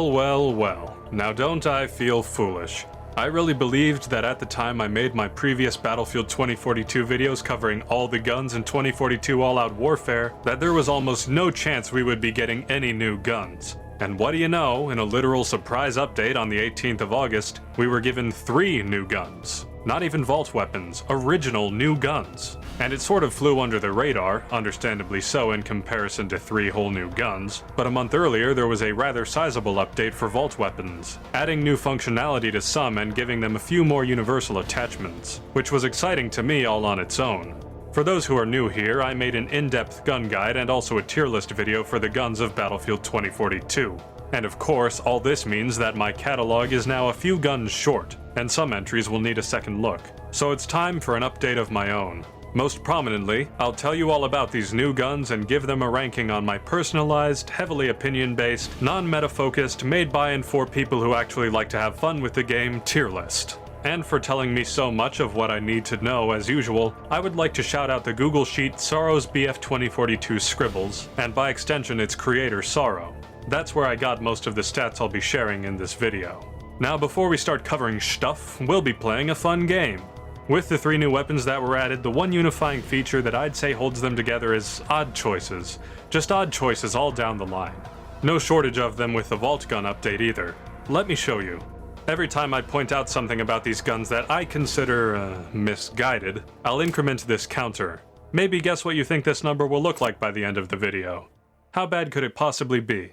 Well, well, well. Now don't I feel foolish. I really believed that at the time I made my previous Battlefield 2042 videos covering all the guns in 2042 All-Out Warfare, that there was almost no chance we would be getting any new guns. And what do you know, in a literal surprise update on the 18th of August, we were given 3 new guns. Not even vault weapons, original new guns. And it sort of flew under the radar, understandably so in comparison to 3 whole new guns, but a month earlier there was a rather sizable update for vault weapons, adding new functionality to some and giving them a few more universal attachments, which was exciting to me all on its own. For those who are new here, I made an in-depth gun guide and also a tier list video for the guns of Battlefield 2042. And of course, all this means that my catalog is now a few guns short, and some entries will need a second look. So it's time for an update of my own. Most prominently, I'll tell you all about these new guns and give them a ranking on my personalized, heavily opinion-based, non-meta-focused, made by and for people who actually like to have fun with the game tier list. And for telling me so much of what I need to know, as usual, I would like to shout out the Google Sheet Sorrow's BF 2042 Scribbles, and by extension its creator Sorrow. That's where I got most of the stats I'll be sharing in this video. Now before we start covering stuff, we'll be playing a fun game. With the 3 new weapons that were added, the one unifying feature that I'd say holds them together is odd choices. Just odd choices all down the line. No shortage of them with the Vault Gun update either. Let me show you. Every time I point out something about these guns that I consider, misguided, I'll increment this counter. Maybe guess what you think this number will look like by the end of the video. How bad could it possibly be?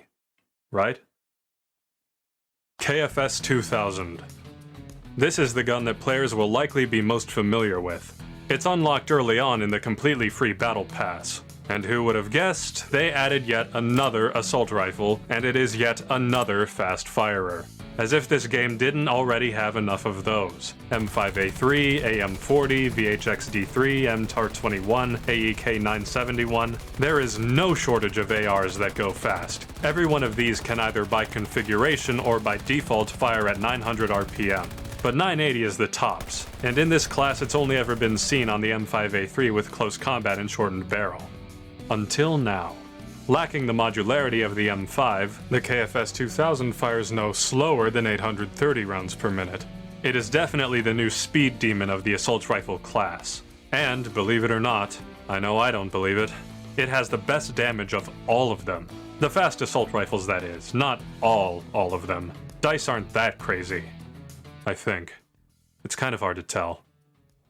Right? KFS 2000. This is the gun that players will likely be most familiar with. It's unlocked early on in the completely free Battle Pass. And who would have guessed, they added yet another assault rifle, and it is yet another fast firer. As if this game didn't already have enough of those. M5A3, AM40, VHX-D3, MTAR-21, AEK-971. There is no shortage of ARs that go fast. Every one of these can either by configuration or by default fire at 900 RPM. But 980 is the tops, and in this class it's only ever been seen on the M5A3 with close combat and shortened barrel. Until now. Lacking the modularity of the M5, the KFS 2000 fires no slower than 830 rounds per minute. It is definitely the new speed demon of the assault rifle class. And, believe it or not, I know I don't believe it, it has the best damage of all of them. The fast assault rifles, that is, not all of them. Dice aren't that crazy. I think. It's kind of hard to tell.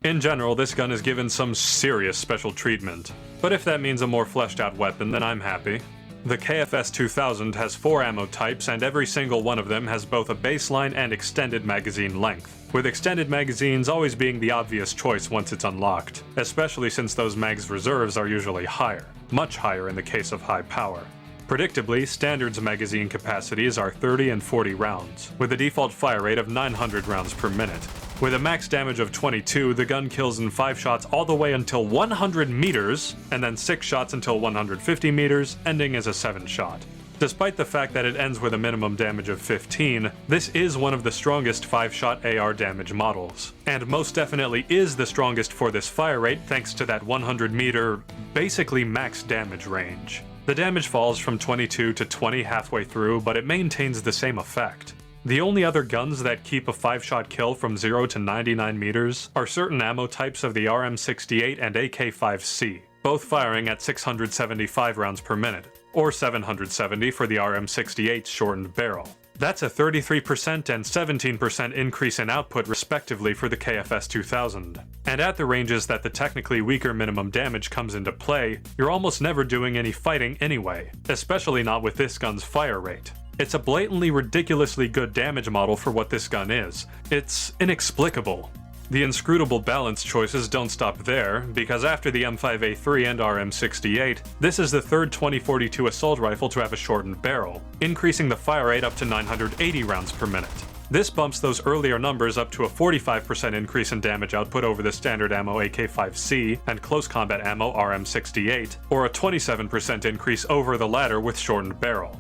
In general, this gun is given some serious special treatment, but if that means a more fleshed out weapon, then I'm happy. The KFS 2000 has 4 ammo types, and every single one of them has both a baseline and extended magazine length, with extended magazines always being the obvious choice once it's unlocked, especially since those mag's reserves are usually higher, much higher in the case of high power. Predictably, standards magazine capacities are 30 and 40 rounds, with a default fire rate of 900 rounds per minute. With a max damage of 22, the gun kills in 5 shots all the way until 100 meters, and then 6 shots until 150 meters, ending as a 7 shot. Despite the fact that it ends with a minimum damage of 15, this is one of the strongest 5-shot AR damage models, and most definitely is the strongest for this fire rate thanks to that 100 meter, basically max damage range. The damage falls from 22 to 20 halfway through, but it maintains the same effect. The only other guns that keep a 5-shot kill from 0 to 99 meters are certain ammo types of the RM68 and AK-5C, both firing at 675 rounds per minute, or 770 for the RM68's shortened barrel. That's a 33% and 17% increase in output respectively for the KFS 2000. And at the ranges that the technically weaker minimum damage comes into play, you're almost never doing any fighting anyway, especially not with this gun's fire rate. It's a blatantly ridiculously good damage model for what this gun is. It's inexplicable. The inscrutable balance choices don't stop there, because after the M5A3 and RM68, this is the third 2042 assault rifle to have a shortened barrel, increasing the fire rate up to 980 rounds per minute. This bumps those earlier numbers up to a 45% increase in damage output over the standard ammo AK-5C and close combat ammo RM68, or a 27% increase over the latter with shortened barrel.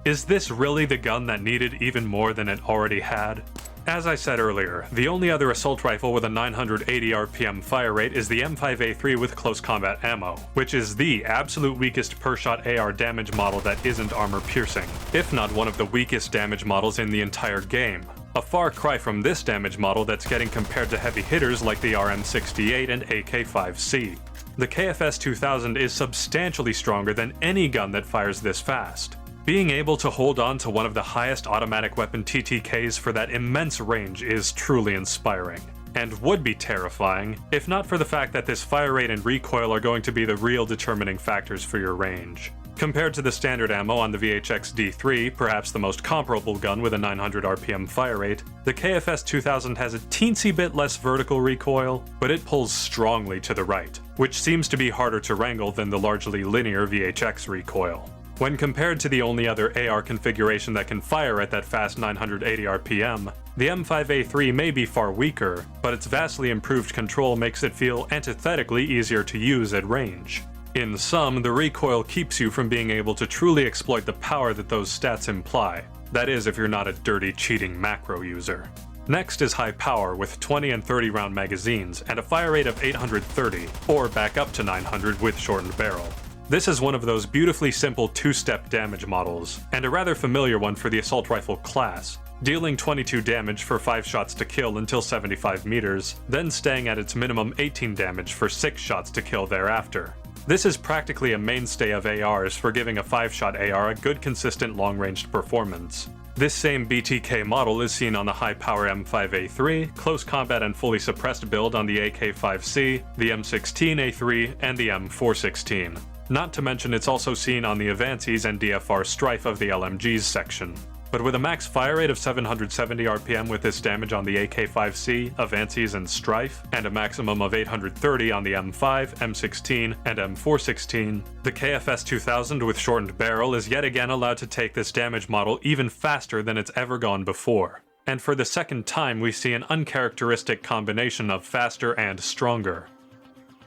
Is this really the gun that needed even more than it already had? As I said earlier, the only other assault rifle with a 980 RPM fire rate is the M5A3 with close combat ammo, which is the absolute weakest per-shot AR damage model that isn't armor-piercing, if not one of the weakest damage models in the entire game. A far cry from this damage model that's getting compared to heavy hitters like the RM68 and AK-5C. The KFS 2000 is substantially stronger than any gun that fires this fast. Being able to hold on to one of the highest automatic weapon TTKs for that immense range is truly inspiring, and would be terrifying if not for the fact that this fire rate and recoil are going to be the real determining factors for your range. Compared to the standard ammo on the VHX D3, perhaps the most comparable gun with a 900 RPM fire rate, the KFS 2000 has a teensy bit less vertical recoil, but it pulls strongly to the right, which seems to be harder to wrangle than the largely linear VHX recoil. When compared to the only other AR configuration that can fire at that fast 980 RPM, the M5A3 may be far weaker, but its vastly improved control makes it feel antithetically easier to use at range. In sum, the recoil keeps you from being able to truly exploit the power that those stats imply. That is, if you're not a dirty, cheating macro user. Next is high power with 20 and 30 round magazines and a fire rate of 830, or back up to 900 with shortened barrel. This is one of those beautifully simple two-step damage models, and a rather familiar one for the assault rifle class, dealing 22 damage for 5 shots to kill until 75 meters, then staying at its minimum 18 damage for 6 shots to kill thereafter. This is practically a mainstay of ARs for giving a 5-shot AR a good consistent long-ranged performance. This same BTK model is seen on the high-power M5A3, close combat and fully suppressed build on the AK-5C, the M16A3, and the M416. Not to mention it's also seen on the Avances and DFR Strife of the LMGs section. But with a max fire rate of 770 RPM with this damage on the AK-5C, Avances, and Strife, and a maximum of 830 on the M5, M16, and M416, the KFS 2000 with shortened barrel is yet again allowed to take this damage model even faster than it's ever gone before. And for the second time we see an uncharacteristic combination of faster and stronger.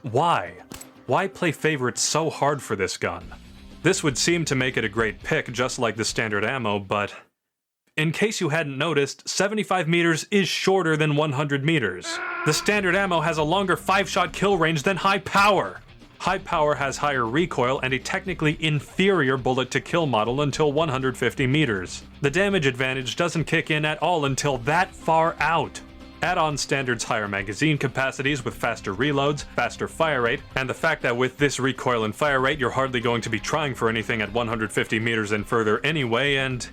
Why? Why play favorites so hard for this gun? This would seem to make it a great pick just like the standard ammo, but in case you hadn't noticed, 75 meters is shorter than 100 meters. The standard ammo has a longer 5-shot kill range than high power. High power has higher recoil and a technically inferior bullet to kill model until 150 meters. The damage advantage doesn't kick in at all until that far out. Add on standard's higher magazine capacities with faster reloads, faster fire rate, and the fact that with this recoil and fire rate you're hardly going to be trying for anything at 150 meters and further anyway, and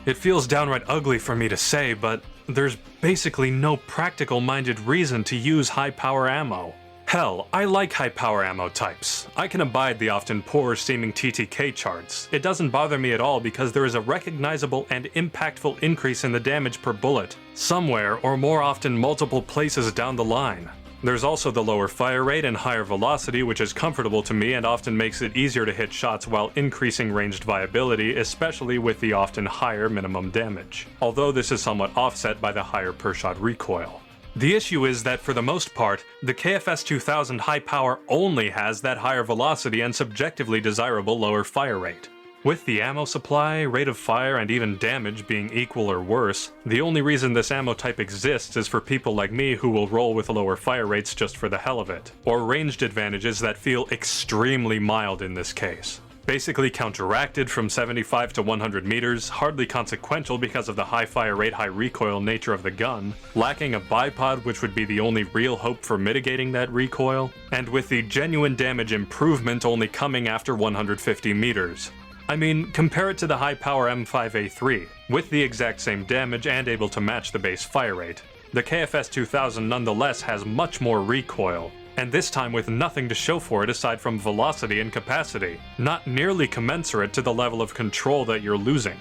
it feels downright ugly for me to say, but there's basically no practical-minded reason to use high-power ammo. Hell, I like high-power ammo types. I can abide the often poor-seeming TTK charts. It doesn't bother me at all because there is a recognizable and impactful increase in the damage per bullet, somewhere or more often multiple places down the line. There's also the lower fire rate and higher velocity, which is comfortable to me and often makes it easier to hit shots while increasing ranged viability, especially with the often higher minimum damage, although this is somewhat offset by the higher per-shot recoil. The issue is that for the most part, the KFS 2000 high power only has that higher velocity and subjectively desirable lower fire rate. With the ammo supply, rate of fire, and even damage being equal or worse, the only reason this ammo type exists is for people like me who will roll with lower fire rates just for the hell of it, or ranged advantages that feel extremely mild in this case. Basically counteracted from 75 to 100 meters, hardly consequential because of the high fire rate, high recoil nature of the gun, lacking a bipod which would be the only real hope for mitigating that recoil, and with the genuine damage improvement only coming after 150 meters. I mean, compare it to the high power M5A3, with the exact same damage and able to match the base fire rate. The KFS 2000 nonetheless has much more recoil, and this time with nothing to show for it aside from velocity and capacity, not nearly commensurate to the level of control that you're losing.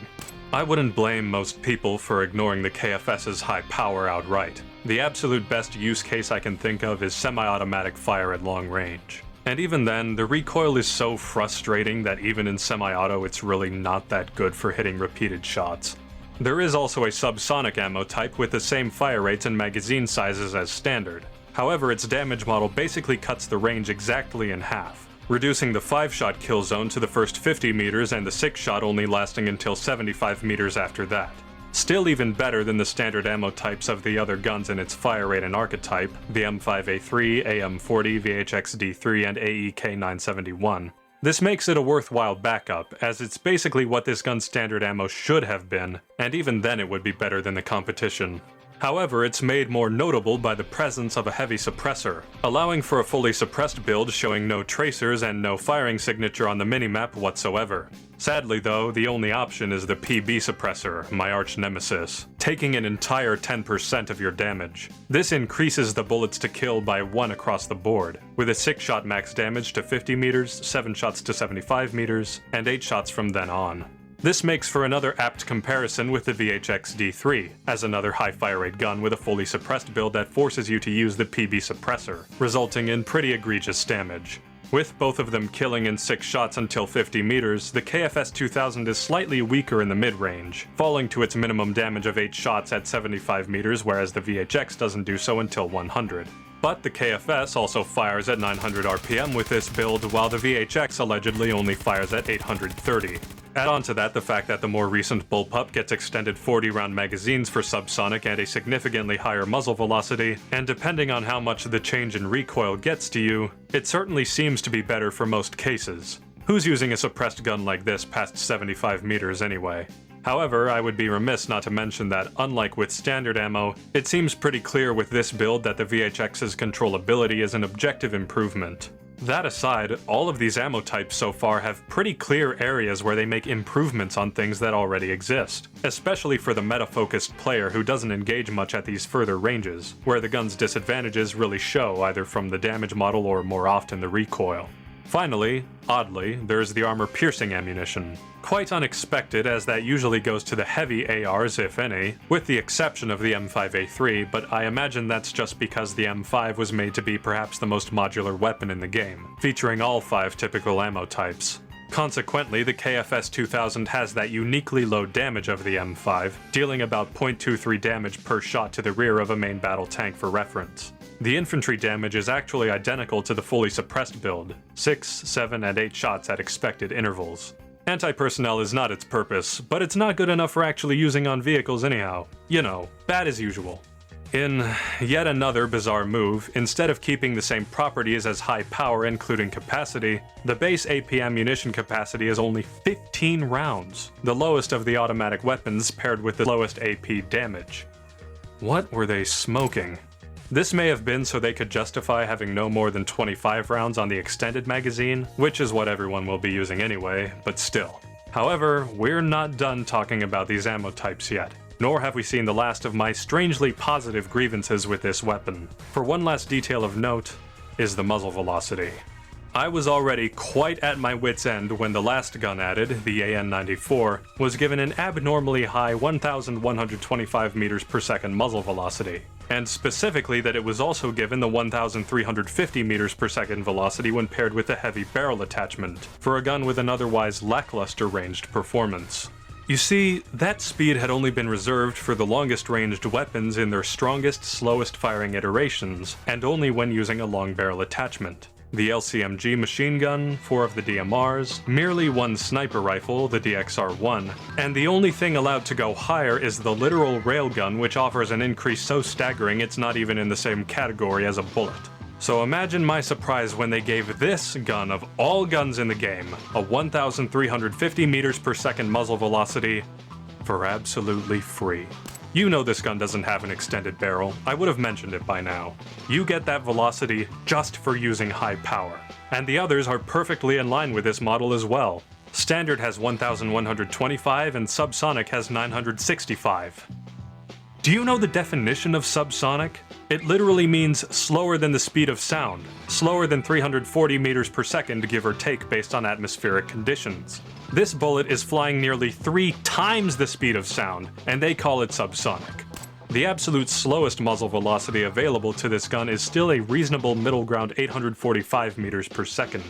I wouldn't blame most people for ignoring the KFS's high power outright. The absolute best use case I can think of is semi-automatic fire at long range. And even then, the recoil is so frustrating that even in semi-auto it's really not that good for hitting repeated shots. There is also a subsonic ammo type with the same fire rates and magazine sizes as standard. However, its damage model basically cuts the range exactly in half, reducing the 5-shot kill zone to the first 50 meters and the 6-shot only lasting until 75 meters after that. Still even better than the standard ammo types of the other guns in its fire rate and archetype, the M5A3, AM40, VHX-D3, and AEK-971. This makes it a worthwhile backup, as it's basically what this gun's standard ammo should have been, and even then it would be better than the competition. However, it's made more notable by the presence of a heavy suppressor, allowing for a fully suppressed build showing no tracers and no firing signature on the minimap whatsoever. Sadly though, the only option is the PB suppressor, my arch nemesis, taking an entire 10% of your damage. This increases the bullets to kill by 1 across the board, with a 6-shot max damage to 50 meters, 7 shots to 75 meters, and 8 shots from then on. This makes for another apt comparison with the VHX-D3, as another high fire rate gun with a fully suppressed build that forces you to use the PB suppressor, resulting in pretty egregious damage. With both of them killing in 6 shots until 50 meters, the KFS-2000 is slightly weaker in the mid-range, falling to its minimum damage of 8 shots at 75 meters, whereas the VHX doesn't do so until 100. But the KFS also fires at 900 RPM with this build, while the VHX allegedly only fires at 830. Add on to that the fact that the more recent bullpup gets extended 40-round magazines for subsonic and a significantly higher muzzle velocity, and depending on how much the change in recoil gets to you, it certainly seems to be better for most cases. Who's using a suppressed gun like this past 75 meters anyway? However, I would be remiss not to mention that, unlike with standard ammo, it seems pretty clear with this build that the VHX's controllability is an objective improvement. That aside, all of these ammo types so far have pretty clear areas where they make improvements on things that already exist, especially for the meta-focused player who doesn't engage much at these further ranges, where the gun's disadvantages really show either from the damage model or more often the recoil. Finally, oddly, there's the armor-piercing ammunition. Quite unexpected, as that usually goes to the heavy ARs, if any, with the exception of the M5A3, but I imagine that's just because the M5 was made to be perhaps the most modular weapon in the game, featuring all 5 typical ammo types. Consequently, the KFS-2000 has that uniquely low damage of the M5, dealing about 0.23 damage per shot to the rear of a main battle tank for reference. The infantry damage is actually identical to the fully suppressed build, 6, 7, and 8 shots at expected intervals. Anti-personnel is not its purpose, but it's not good enough for actually using on vehicles anyhow. You know, bad as usual. In yet another bizarre move, instead of keeping the same properties as high power including capacity, the base AP ammunition capacity is only 15 rounds, the lowest of the automatic weapons paired with the lowest AP damage. What were they smoking? This may have been so they could justify having no more than 25 rounds on the extended magazine, which is what everyone will be using anyway, but still. However, we're not done talking about these ammo types yet, nor have we seen the last of my strangely positive grievances with this weapon. For one last detail of note, is the muzzle velocity. I was already quite at my wit's end when the last gun added, the AN-94, was given an abnormally high 1,125 meters per second muzzle velocity, and specifically that it was also given the 1,350 meters per second velocity when paired with a heavy barrel attachment, for a gun with an otherwise lackluster ranged performance. You see, that speed had only been reserved for the longest ranged weapons in their strongest, slowest firing iterations, and only when using a long barrel attachment. The LCMG machine gun, 4 of the DMRs, merely 1 sniper rifle, the DXR-1, and the only thing allowed to go higher is the literal railgun, which offers an increase so staggering it's not even in the same category as a bullet. So imagine my surprise when they gave this gun of all guns in the game a 1,350 meters per second muzzle velocity for absolutely free. You know this gun doesn't have an extended barrel, I would have mentioned it by now. You get that velocity just for using high power. And the others are perfectly in line with this model as well. Standard has 1,125 and Subsonic has 965. Do you know the definition of subsonic? It literally means slower than the speed of sound, slower than 340 meters per second give or take based on atmospheric conditions. This bullet is flying nearly 3 times the speed of sound, and they call it subsonic. The absolute slowest muzzle velocity available to this gun is still a reasonable middle ground 845 meters per second.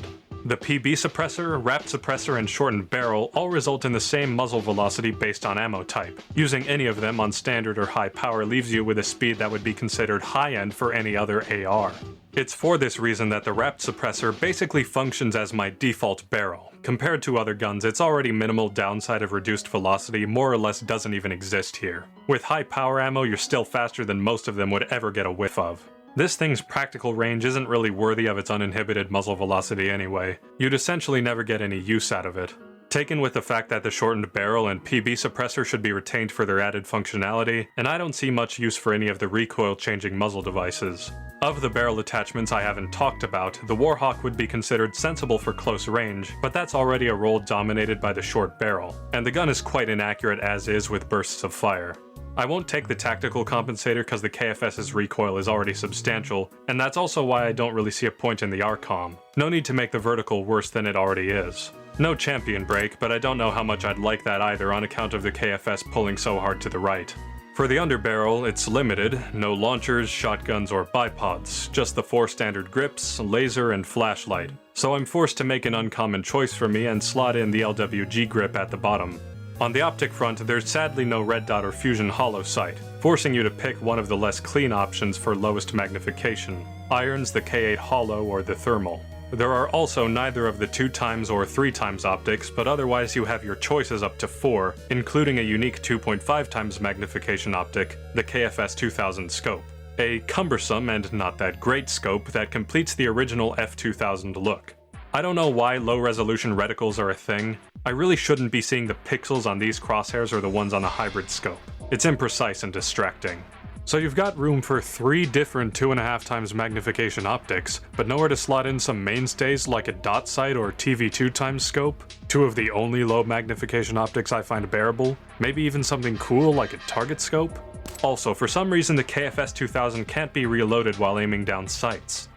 The PB suppressor, wrap suppressor, and shortened barrel all result in the same muzzle velocity based on ammo type. Using any of them on standard or high power leaves you with a speed that would be considered high-end for any other AR. It's for this reason that the wrapped suppressor basically functions as my default barrel. Compared to other guns, its already minimal downside of reduced velocity more or less doesn't even exist here. With high power ammo, you're still faster than most of them would ever get a whiff of. This thing's practical range isn't really worthy of its uninhibited muzzle velocity anyway. You'd essentially never get any use out of it. Taken with the fact that the shortened barrel and PB suppressor should be retained for their added functionality, and I don't see much use for any of the recoil-changing muzzle devices. Of the barrel attachments I haven't talked about, the Warhawk would be considered sensible for close range, but that's already a role dominated by the short barrel, and the gun is quite inaccurate as is with bursts of fire. I won't take the tactical compensator because the KFS's recoil is already substantial, and that's also why I don't really see a point in the RCOM. No need to make the vertical worse than it already is. No champion break, but I don't know how much I'd like that either on account of the KFS pulling so hard to the right. For the underbarrel, it's limited, no launchers, shotguns, or bipods, just the 4 standard grips, laser, and flashlight. So I'm forced to make an uncommon choice for me and slot in the LWG grip at the bottom. On the optic front, there's sadly no red dot or fusion hollow sight, forcing you to pick one of the less clean options for lowest magnification. Irons, the K8 hollow, or the thermal. There are also neither of the 2x or 3x optics, but otherwise you have your choices up to 4, including a unique 2.5x magnification optic, the KFS 2000 scope. A cumbersome and not that great scope that completes the original F2000 look. I don't know why low-resolution reticles are a thing. I really shouldn't be seeing the pixels on these crosshairs or the ones on the hybrid scope. It's imprecise and distracting. So you've got room for 3 different 2.5x magnification optics, but nowhere to slot in some mainstays like a dot sight or TV2x scope? 2 of the only low magnification optics I find bearable? Maybe even something cool like a target scope? Also, for some reason the KFS 2000 can't be reloaded while aiming down sights.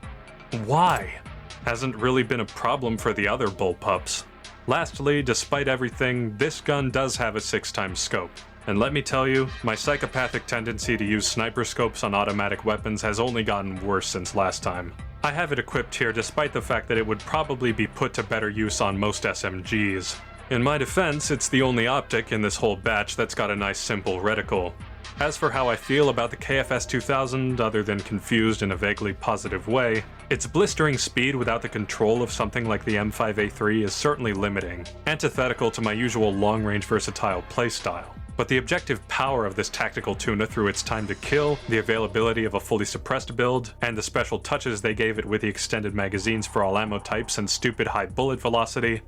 Why? Hasn't really been a problem for the other bullpups. Lastly, despite everything, this gun does have a 6x scope. And let me tell you, my psychopathic tendency to use sniper scopes on automatic weapons has only gotten worse since last time. I have it equipped here despite the fact that it would probably be put to better use on most SMGs. In my defense, it's the only optic in this whole batch that's got a nice simple reticle. As for how I feel about the KFS 2000, other than confused in a vaguely positive way, its blistering speed without the control of something like the M5A3 is certainly limiting, antithetical to my usual long-range versatile playstyle. But the objective power of this tactical tuna through its time to kill, the availability of a fully suppressed build, and the special touches they gave it with the extended magazines for all ammo types and stupid high bullet velocity,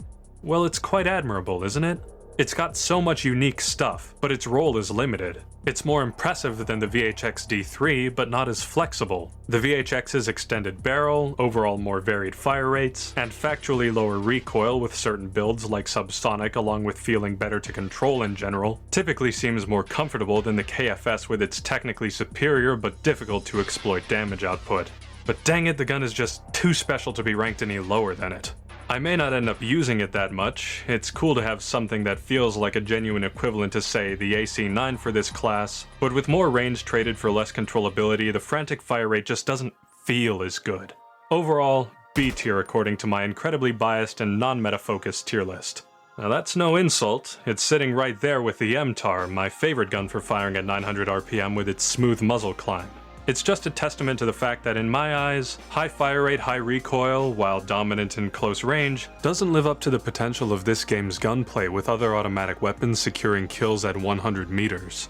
well, it's quite admirable, isn't it? It's got so much unique stuff, but its role is limited. It's more impressive than the VHX D3, but not as flexible. The VHX's extended barrel, overall more varied fire rates, and factually lower recoil with certain builds like subsonic along with feeling better to control in general, typically seems more comfortable than the KFS with its technically superior but difficult to exploit damage output. But dang it, the gun is just too special to be ranked any lower than it. I may not end up using it that much. It's cool to have something that feels like a genuine equivalent to, say, the AC9 for this class, but with more range traded for less controllability, the frantic fire rate just doesn't feel as good. Overall, B tier according to my incredibly biased and non-meta-focused tier list. Now that's no insult, it's sitting right there with the MTAR, my favorite gun for firing at 900 RPM with its smooth muzzle climb. It's just a testament to the fact that in my eyes, high fire rate, high recoil, while dominant in close range, doesn't live up to the potential of this game's gunplay with other automatic weapons securing kills at 100 meters.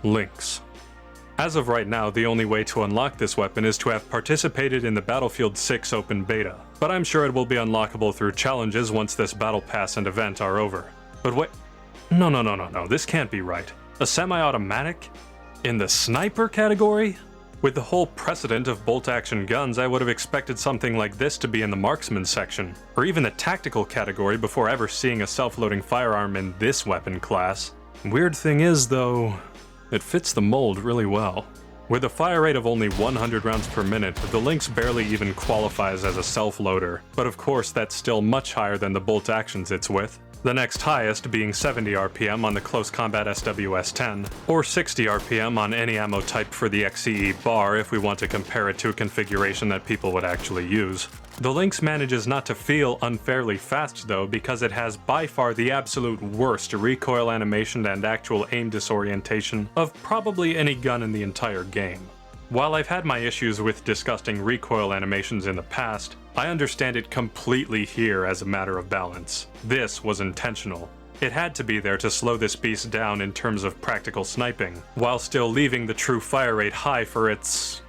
Lynx. As of right now, the only way to unlock this weapon is to have participated in the Battlefield 6 open beta, but I'm sure it will be unlockable through challenges once this battle pass and event are over. But wait, no, this can't be right. A semi-automatic? In the sniper category? With the whole precedent of bolt-action guns, I would have expected something like this to be in the marksman section, or even the tactical category before ever seeing a self-loading firearm in this weapon class. Weird thing is, though, it fits the mold really well. With a fire rate of only 100 rounds per minute, the Lynx barely even qualifies as a self-loader, but of course that's still much higher than the bolt actions it's with. the next highest being 70 RPM on the Close Combat SWS-10, or 60 RPM on any ammo type for the XCE bar if we want to compare it to a configuration that people would actually use. The Lynx manages not to feel unfairly fast though, because it has by far the absolute worst recoil animation and actual aim disorientation of probably any gun in the entire game. While I've had my issues with disgusting recoil animations in the past, I understand it completely here as a matter of balance. This was intentional. It had to be there to slow this beast down in terms of practical sniping, while still leaving the true fire rate high for its,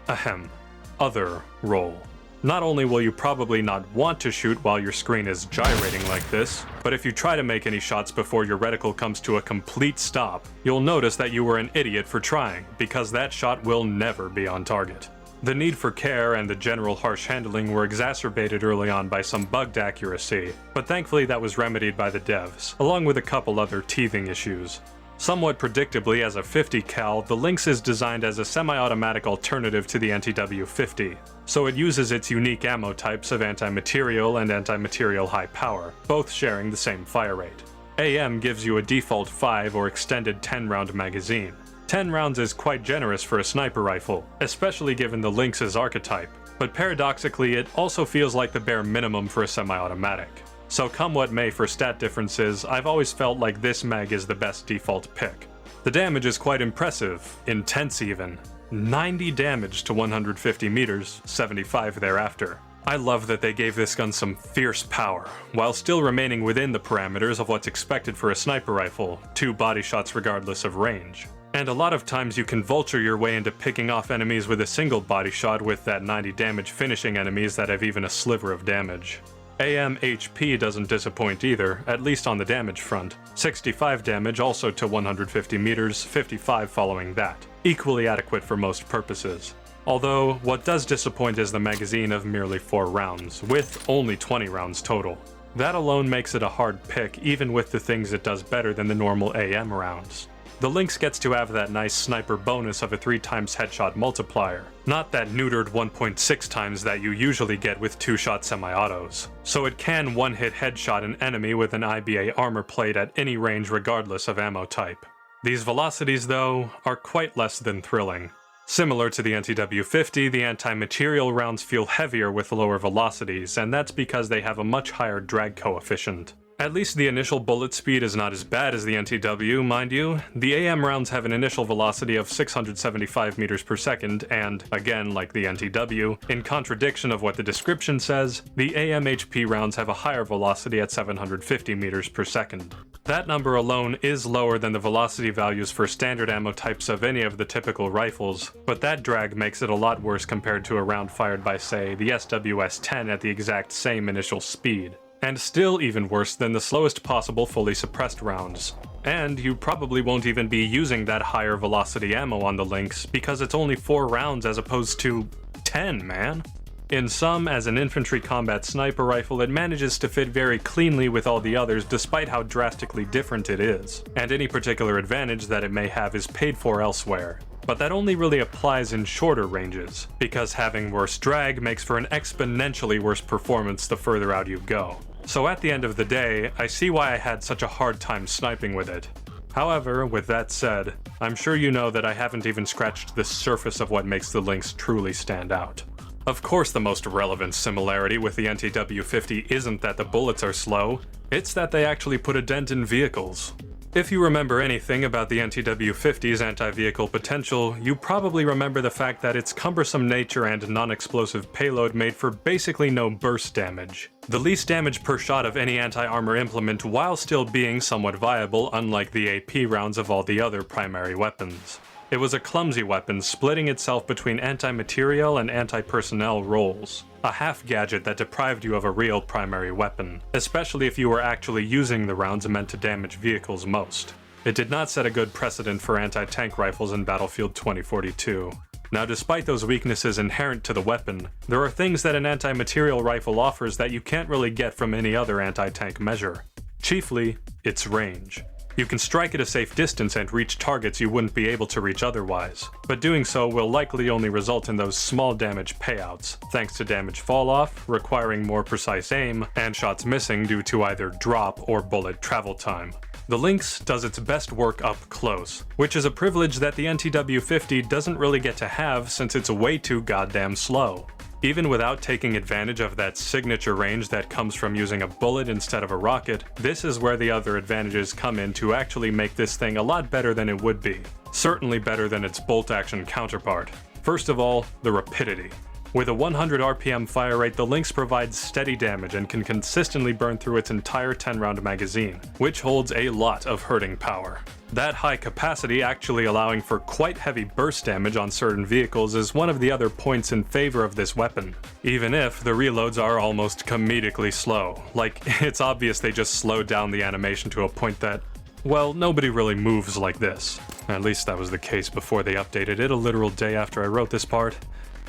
other role. Not only will you probably not want to shoot while your screen is gyrating like this, but if you try to make any shots before your reticle comes to a complete stop, you'll notice that you were an idiot for trying, because that shot will never be on target. The need for care and the general harsh handling were exacerbated early on by some bugged accuracy, but thankfully that was remedied by the devs, along with a couple other teething issues. Somewhat predictably, as a 50 cal, the Lynx is designed as a semi-automatic alternative to the NTW-50, so it uses its unique ammo types of anti-material and anti-material high power, both sharing the same fire rate. AM gives you a default 5 or extended 10-round magazine. 10 rounds is quite generous for a sniper rifle, especially given the Lynx's archetype, but paradoxically it also feels like the bare minimum for a semi-automatic. So come what may for stat differences, I've always felt like this mag is the best default pick. The damage is quite impressive, intense even. 90 damage to 150 meters, 75 thereafter. I love that they gave this gun some fierce power, while still remaining within the parameters of what's expected for a sniper rifle, 2 body shots regardless of range. And a lot of times you can vulture your way into picking off enemies with a single body shot with that 90 damage finishing enemies that have even a sliver of damage. AM HP doesn't disappoint either, at least on the damage front. 65 damage also to 150 meters, 55 following that. Equally adequate for most purposes. Although, what does disappoint is the magazine of merely 4 rounds, with only 20 rounds total. That alone makes it a hard pick, even with the things it does better than the normal AM rounds. The Lynx gets to have that nice sniper bonus of a 3 times headshot multiplier, not that neutered 1.6 times that you usually get with 2-shot semi-autos. So it can one-hit headshot an enemy with an IBA armor plate at any range regardless of ammo type. These velocities, though, are quite less than thrilling. Similar to the NTW-50, the anti-material rounds feel heavier with lower velocities, and that's because they have a much higher drag coefficient. At least the initial bullet speed is not as bad as the NTW, mind you. The AM rounds have an initial velocity of 675 meters per second, and, again like the NTW, in contradiction of what the description says, the AM HP rounds have a higher velocity at 750 meters per second. That number alone is lower than the velocity values for standard ammo types of any of the typical rifles, but that drag makes it a lot worse compared to a round fired by, say, the SWS-10 at the exact same initial speed. And still even worse than the slowest possible fully suppressed rounds. And you probably won't even be using that higher velocity ammo on the Lynx because it's only 4 rounds as opposed to 10, man. In sum, as an infantry combat sniper rifle, it manages to fit very cleanly with all the others despite how drastically different it is, and any particular advantage that it may have is paid for elsewhere. But that only really applies in shorter ranges, because having worse drag makes for an exponentially worse performance the further out you go. So at the end of the day, I see why I had such a hard time sniping with it. However, with that said, I'm sure you know that I haven't even scratched the surface of what makes the Lynx truly stand out. Of course the most relevant similarity with the NTW-50 isn't that the bullets are slow, it's that they actually put a dent in vehicles. If you remember anything about the NTW-50's anti-vehicle potential, you probably remember the fact that its cumbersome nature and non-explosive payload made for basically no burst damage. The least damage per shot of any anti-armor implement while still being somewhat viable, unlike the AP rounds of all the other primary weapons. It was a clumsy weapon splitting itself between anti-material and anti-personnel roles. A half-gadget that deprived you of a real primary weapon, especially if you were actually using the rounds meant to damage vehicles most. It did not set a good precedent for anti-tank rifles in Battlefield 2042. Now, despite those weaknesses inherent to the weapon, there are things that an anti-material rifle offers that you can't really get from any other anti-tank measure. Chiefly, its range. You can strike at a safe distance and reach targets you wouldn't be able to reach otherwise, but doing so will likely only result in those small damage payouts, thanks to damage fall-off, requiring more precise aim, and shots missing due to either drop or bullet travel time. The Lynx does its best work up close, which is a privilege that the NTW-50 doesn't really get to have since it's way too goddamn slow. Even without taking advantage of that signature range that comes from using a bullet instead of a rocket, this is where the other advantages come in to actually make this thing a lot better than it would be. Certainly better than its bolt-action counterpart. First of all, the rapidity. With a 100 RPM fire rate, the Lynx provides steady damage and can consistently burn through its entire 10-round magazine, which holds a lot of hurting power. That high capacity actually allowing for quite heavy burst damage on certain vehicles is one of the other points in favor of this weapon, even if the reloads are almost comedically slow. Like, it's obvious they just slowed down the animation to a point that, well, nobody really moves like this. At least that was the case before they updated it a literal day after I wrote this part.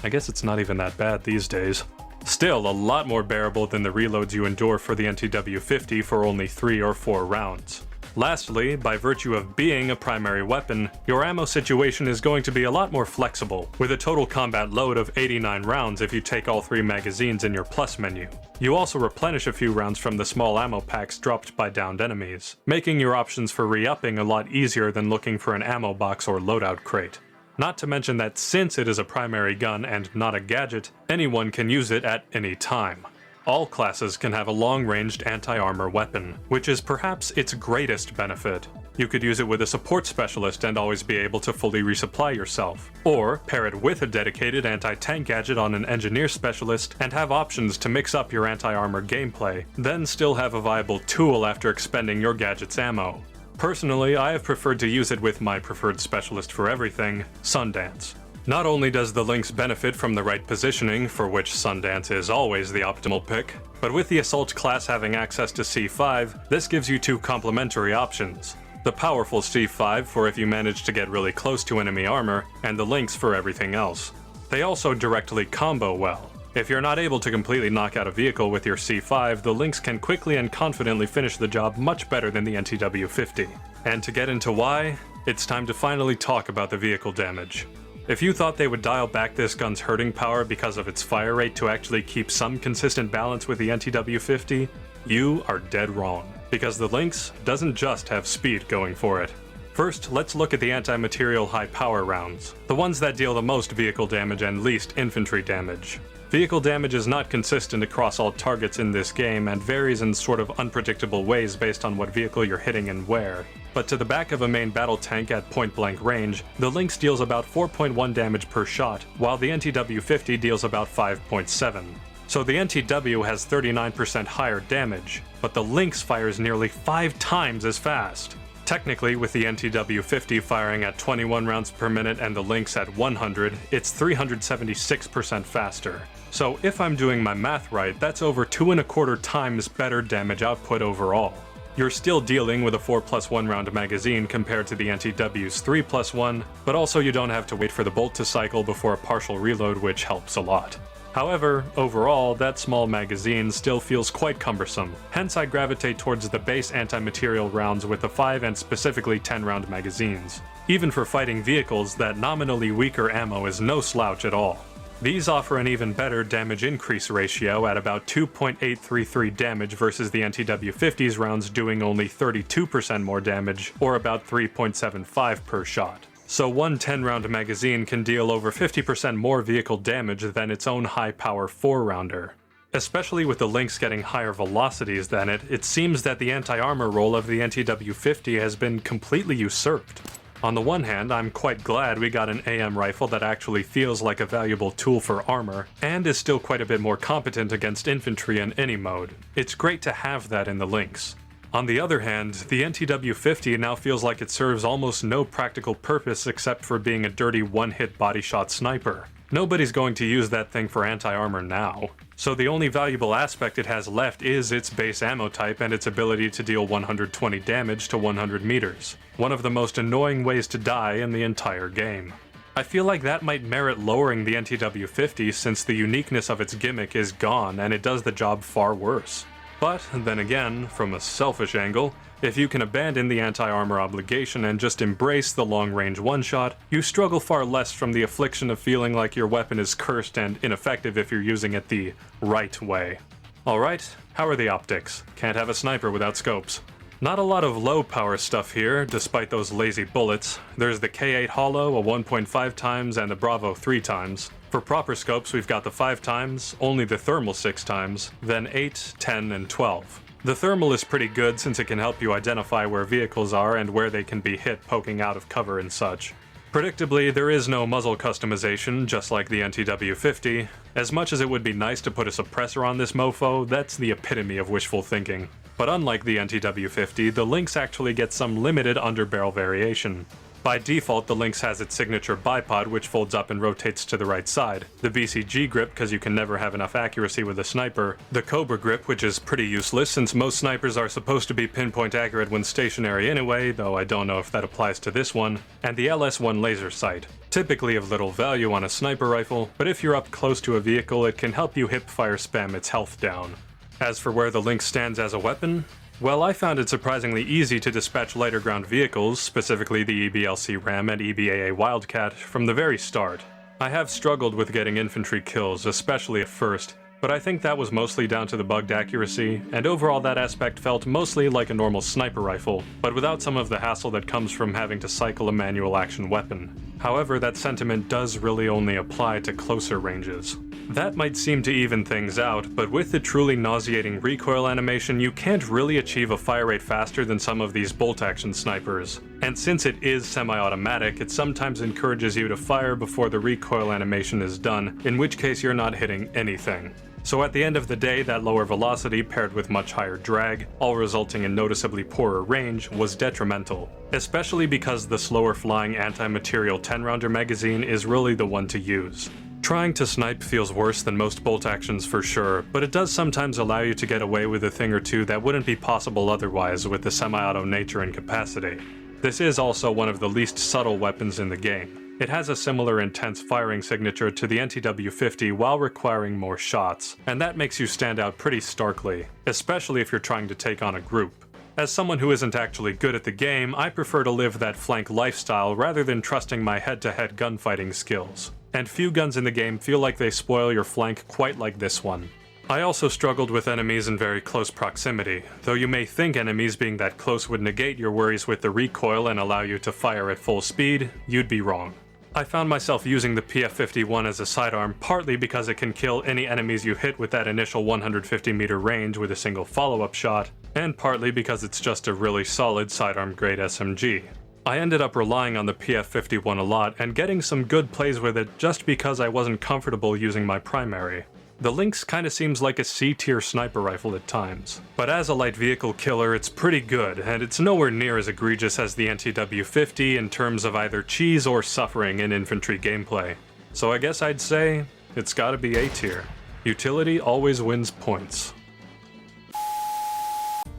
I guess it's not even that bad these days. Still, a lot more bearable than the reloads you endure for the NTW-50 for only 3 or 4 rounds. Lastly, by virtue of being a primary weapon, your ammo situation is going to be a lot more flexible, with a total combat load of 89 rounds if you take all 3 magazines in your plus menu. You also replenish a few rounds from the small ammo packs dropped by downed enemies, making your options for re-upping a lot easier than looking for an ammo box or loadout crate. Not to mention that since it is a primary gun and not a gadget, anyone can use it at any time. All classes can have a long-ranged anti-armor weapon, which is perhaps its greatest benefit. You could use it with a support specialist and always be able to fully resupply yourself, or pair it with a dedicated anti-tank gadget on an engineer specialist and have options to mix up your anti-armor gameplay, then still have a viable tool after expending your gadget's ammo. Personally, I have preferred to use it with my preferred specialist for everything, Sundance. Not only does the Lynx benefit from the right positioning, for which Sundance is always the optimal pick, but with the Assault class having access to C5, this gives you 2 complementary options. The powerful C5 for if you manage to get really close to enemy armor, and the Lynx for everything else. They also directly combo well. If you're not able to completely knock out a vehicle with your C5, the Lynx can quickly and confidently finish the job much better than the NTW-50. And to get into why, it's time to finally talk about the vehicle damage. If you thought they would dial back this gun's hurting power because of its fire rate to actually keep some consistent balance with the NTW-50, you are dead wrong, because the Lynx doesn't just have speed going for it. First, let's look at the anti-material high power rounds, the ones that deal the most vehicle damage and least infantry damage. Vehicle damage is not consistent across all targets in this game and varies in sort of unpredictable ways based on what vehicle you're hitting and where. But to the back of a main battle tank at point-blank range, the Lynx deals about 4.1 damage per shot, while the NTW-50 deals about 5.7. So the NTW has 39% higher damage, but the Lynx fires nearly 5 times as fast. Technically, with the NTW-50 firing at 21 rounds per minute and the Lynx at 100, it's 376% faster. So if I'm doing my math right, that's over 2.25 times better damage output overall. You're still dealing with a 4+1 round magazine compared to the NTW's 3+1, but also you don't have to wait for the bolt to cycle before a partial reload, which helps a lot. However, overall, that small magazine still feels quite cumbersome, hence I gravitate towards the base anti-material rounds with the 5 and specifically 10-round magazines. Even for fighting vehicles, that nominally weaker ammo is no slouch at all. These offer an even better damage increase ratio at about 2.833 damage versus the NTW-50's rounds doing only 32% more damage, or about 3.75 per shot. So one 10-round magazine can deal over 50% more vehicle damage than its own high-power 4-rounder. Especially with the Lynx getting higher velocities than it, it seems that the anti-armor role of the NTW-50 has been completely usurped. On the one hand, I'm quite glad we got an AM rifle that actually feels like a valuable tool for armor, and is still quite a bit more competent against infantry in any mode. It's great to have that in the Lynx. On the other hand, the NTW-50 now feels like it serves almost no practical purpose except for being a dirty one-hit body shot sniper. Nobody's going to use that thing for anti-armor now, so the only valuable aspect it has left is its base ammo type and its ability to deal 120 damage to 100 meters, one of the most annoying ways to die in the entire game. I feel like that might merit lowering the NTW-50 since the uniqueness of its gimmick is gone and it does the job far worse. But then again, from a selfish angle, if you can abandon the anti-armor obligation and just embrace the long-range one-shot, you struggle far less from the affliction of feeling like your weapon is cursed and ineffective if you're using it the right way. Alright, how are the optics? Can't have a sniper without scopes. Not a lot of low power stuff here, despite those lazy bullets. There's the K8 Hollow, a 1.5 times, and the Bravo 3 times. For proper scopes, we've got the 5 times, only the thermal 6 times, then 8, 10, and 12. The thermal is pretty good since it can help you identify where vehicles are and where they can be hit poking out of cover and such. Predictably, there is no muzzle customization, just like the NTW50. As much as it would be nice to put a suppressor on this mofo, that's the epitome of wishful thinking. But unlike the NTW50, the Lynx actually gets some limited underbarrel variation. By default, the Lynx has its signature bipod, which folds up and rotates to the right side, the BCG grip, because you can never have enough accuracy with a sniper, the Cobra grip, which is pretty useless since most snipers are supposed to be pinpoint accurate when stationary anyway, though I don't know if that applies to this one, and the LS1 laser sight. Typically of little value on a sniper rifle, but if you're up close to a vehicle, it can help you hip-fire spam its health down. As for where the Lynx stands as a weapon, well, I found it surprisingly easy to dispatch lighter ground vehicles, specifically the EBLC Ram and EBAA Wildcat, from the very start. I have struggled with getting infantry kills, especially at first, but I think that was mostly down to the bugged accuracy, and overall that aspect felt mostly like a normal sniper rifle, but without some of the hassle that comes from having to cycle a manual action weapon. However, that sentiment does really only apply to closer ranges. That might seem to even things out, but with the truly nauseating recoil animation, you can't really achieve a fire rate faster than some of these bolt-action snipers. And since it is semi-automatic, it sometimes encourages you to fire before the recoil animation is done, in which case you're not hitting anything. So at the end of the day, that lower velocity paired with much higher drag, all resulting in noticeably poorer range, was detrimental. Especially because the slower flying anti-material 10-rounder magazine is really the one to use. Trying to snipe feels worse than most bolt actions for sure, but it does sometimes allow you to get away with a thing or two that wouldn't be possible otherwise with the semi-auto nature and capacity. This is also one of the least subtle weapons in the game. It has a similar intense firing signature to the NTW50 while requiring more shots, and that makes you stand out pretty starkly, especially if you're trying to take on a group. As someone who isn't actually good at the game, I prefer to live that flank lifestyle rather than trusting my head-to-head gunfighting skills. And few guns in the game feel like they spoil your flank quite like this one. I also struggled with enemies in very close proximity, though you may think enemies being that close would negate your worries with the recoil and allow you to fire at full speed, you'd be wrong. I found myself using the PF51 as a sidearm partly because it can kill any enemies you hit with that initial 150 meter range with a single follow-up shot, and partly because it's just a really solid sidearm grade SMG. I ended up relying on the PF51 a lot and getting some good plays with it just because I wasn't comfortable using my primary. The Lynx kinda seems like a C-tier sniper rifle at times, but as a light vehicle killer it's pretty good, and it's nowhere near as egregious as the NTW50 in terms of either cheese or suffering in infantry gameplay. So I guess I'd say, it's gotta be A-tier. Utility always wins points.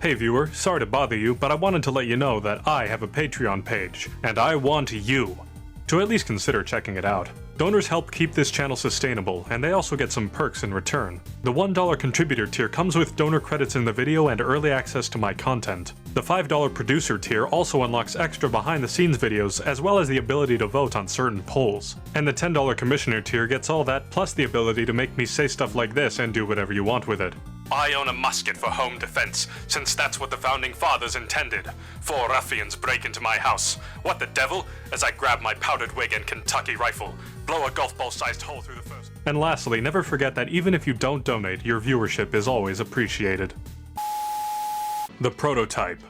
Hey viewer, sorry to bother you, but I wanted to let you know that I have a Patreon page, and I want you to at least consider checking it out. Donors help keep this channel sustainable, and they also get some perks in return. The $1 contributor tier comes with donor credits in the video and early access to my content. The $5 producer tier also unlocks extra behind-the-scenes videos, as well as the ability to vote on certain polls. And the $10 commissioner tier gets all that, plus the ability to make me say stuff like this and do whatever you want with it. I own a musket for home defense, since that's what the founding fathers intended. 4 ruffians break into my house. What the devil? As I grab my powdered wig and Kentucky rifle, blow a golf ball-sized hole through the first. And lastly, never forget that even if you don't donate, your viewership is always appreciated. The prototype.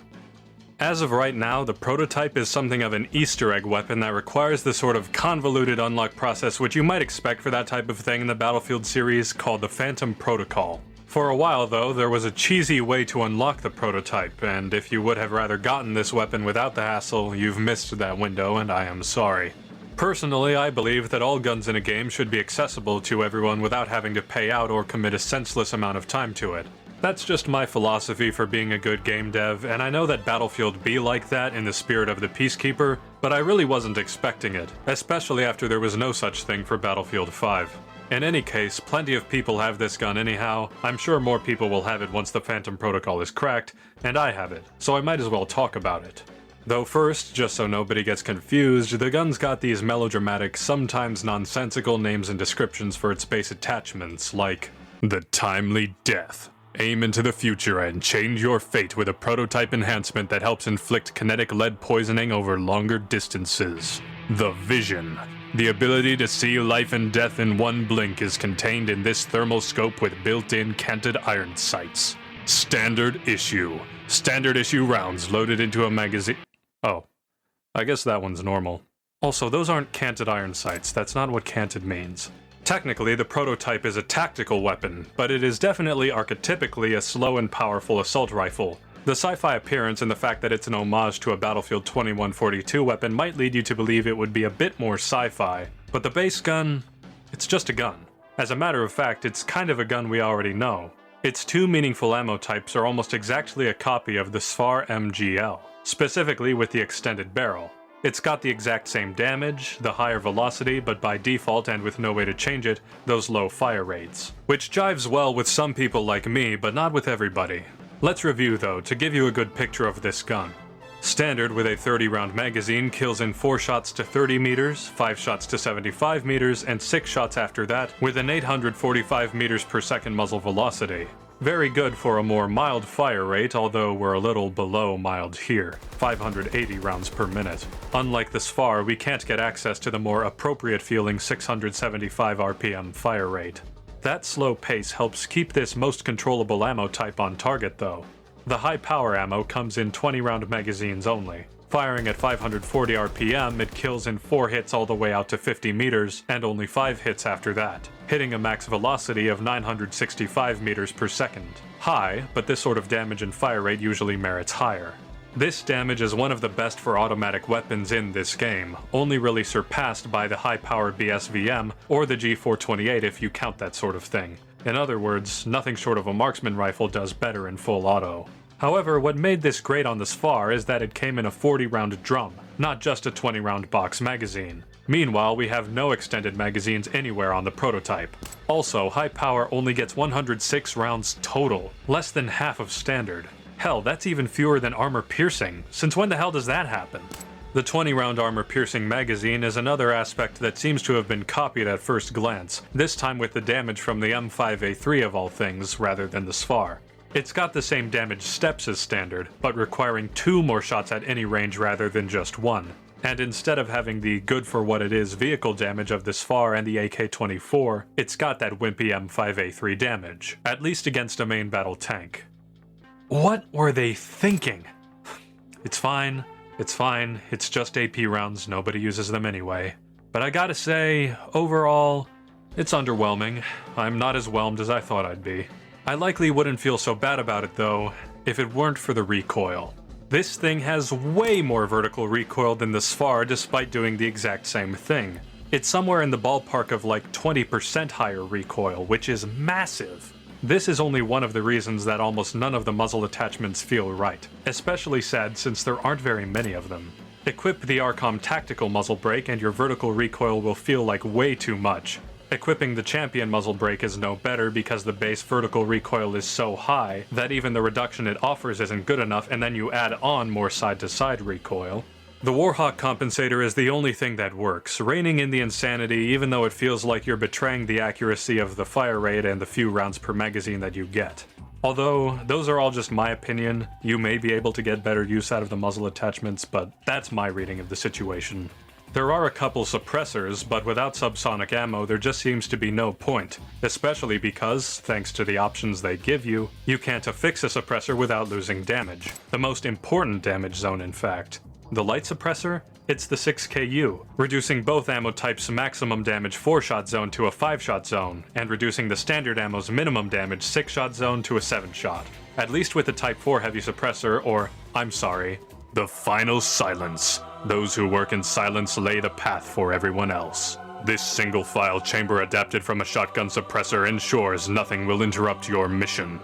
As of right now, the prototype is something of an Easter egg weapon that requires the sort of convoluted unlock process which you might expect for that type of thing in the Battlefield series called the Phantom Protocol. For a while though, there was a cheesy way to unlock the prototype, and if you would have rather gotten this weapon without the hassle, you've missed that window and I am sorry. Personally, I believe that all guns in a game should be accessible to everyone without having to pay out or commit a senseless amount of time to it. That's just my philosophy for being a good game dev, and I know that Battlefield be like that in the spirit of the Peacekeeper, but I really wasn't expecting it, especially after there was no such thing for Battlefield 5. In any case, plenty of people have this gun anyhow. I'm sure more people will have it once the Phantom Protocol is cracked, and I have it, so I might as well talk about it. Though first, just so nobody gets confused, the gun's got these melodramatic, sometimes nonsensical names and descriptions for its base attachments, like the Timely Death. Aim into the future and change your fate with a prototype enhancement that helps inflict kinetic lead poisoning over longer distances. The Vision. The ability to see life and death in one blink is contained in this thermal scope with built-in canted iron sights. Standard issue. Standard issue rounds loaded into a magazine. Oh, I guess that one's normal. Also, those aren't canted iron sights. That's not what canted means. Technically, the prototype is a tactical weapon, but it is definitely archetypically a slow and powerful assault rifle. The sci-fi appearance and the fact that it's an homage to a Battlefield 2142 weapon might lead you to believe it would be a bit more sci-fi, but the base gun, it's just a gun. As a matter of fact, it's kind of a gun we already know. Its two meaningful ammo types are almost exactly a copy of the SFAR MGL, specifically with the extended barrel. It's got the exact same damage, the higher velocity, but by default and with no way to change it, those low fire rates. Which jives well with some people like me, but not with everybody. Let's review though, to give you a good picture of this gun. Standard with a 30-round magazine kills in 4 shots to 30 meters, 5 shots to 75 meters, and 6 shots after that with an 845 meters per second muzzle velocity. Very good for a more mild fire rate, although we're a little below mild here, 580 rounds per minute. Unlike the SFAR, we can't get access to the more appropriate feeling 675 RPM fire rate. That slow pace helps keep this most controllable ammo type on target though. The high power ammo comes in 20-round magazines only. Firing at 540 RPM, it kills in 4 hits all the way out to 50 meters, and only 5 hits after that, hitting a max velocity of 965 meters per second. High, but this sort of damage and fire rate usually merits higher. This damage is one of the best for automatic weapons in this game, only really surpassed by the high-power BSVM or the G428 if you count that sort of thing. In other words, nothing short of a marksman rifle does better in full auto. However, what made this great on the SFAR is that it came in a 40-round drum, not just a 20-round box magazine. Meanwhile, we have no extended magazines anywhere on the prototype. Also, high power only gets 106 rounds total, less than half of standard. Hell, that's even fewer than armor piercing. Since when the hell does that happen? The 20-round armor piercing magazine is another aspect that seems to have been copied at first glance, this time with the damage from the M5A3 of all things, rather than the SFAR. It's got the same damage steps as standard, but requiring 2 more shots at any range rather than just 1. And instead of having the good-for-what-it-is vehicle damage of the SFAR and the AK-24, it's got that wimpy M5A3 damage, at least against a main battle tank. What were they thinking? It's fine, it's just AP rounds, nobody uses them anyway. But I gotta say, overall, it's underwhelming. I'm not as whelmed as I thought I'd be. I likely wouldn't feel so bad about it though, if it weren't for the recoil. This thing has way more vertical recoil than the SFAR despite doing the exact same thing. It's somewhere in the ballpark of like 20% higher recoil, which is massive. This is only one of the reasons that almost none of the muzzle attachments feel right, especially sad since there aren't very many of them. Equip the Arcom Tactical Muzzle Brake and your vertical recoil will feel like way too much. Equipping the Champion Muzzle Brake is no better because the base vertical recoil is so high that even the reduction it offers isn't good enough, and then you add on more side-to-side recoil. The Warhawk compensator is the only thing that works, reining in the insanity even though it feels like you're betraying the accuracy of the fire rate and the few rounds per magazine that you get. Although, those are all just my opinion, you may be able to get better use out of the muzzle attachments, but that's my reading of the situation. There are a couple suppressors, but without subsonic ammo there just seems to be no point, especially because, thanks to the options they give you, you can't affix a suppressor without losing damage. The most important damage zone, in fact. The light suppressor? It's the 6KU, reducing both ammo types' maximum damage 4-shot zone to a 5-shot zone, and reducing the standard ammo's minimum damage 6-shot zone to a 7-shot. At least with the Type 4 heavy suppressor, or, I'm sorry, the final silence. Those who work in silence lay the path for everyone else. This single-file chamber adapted from a shotgun suppressor ensures nothing will interrupt your mission.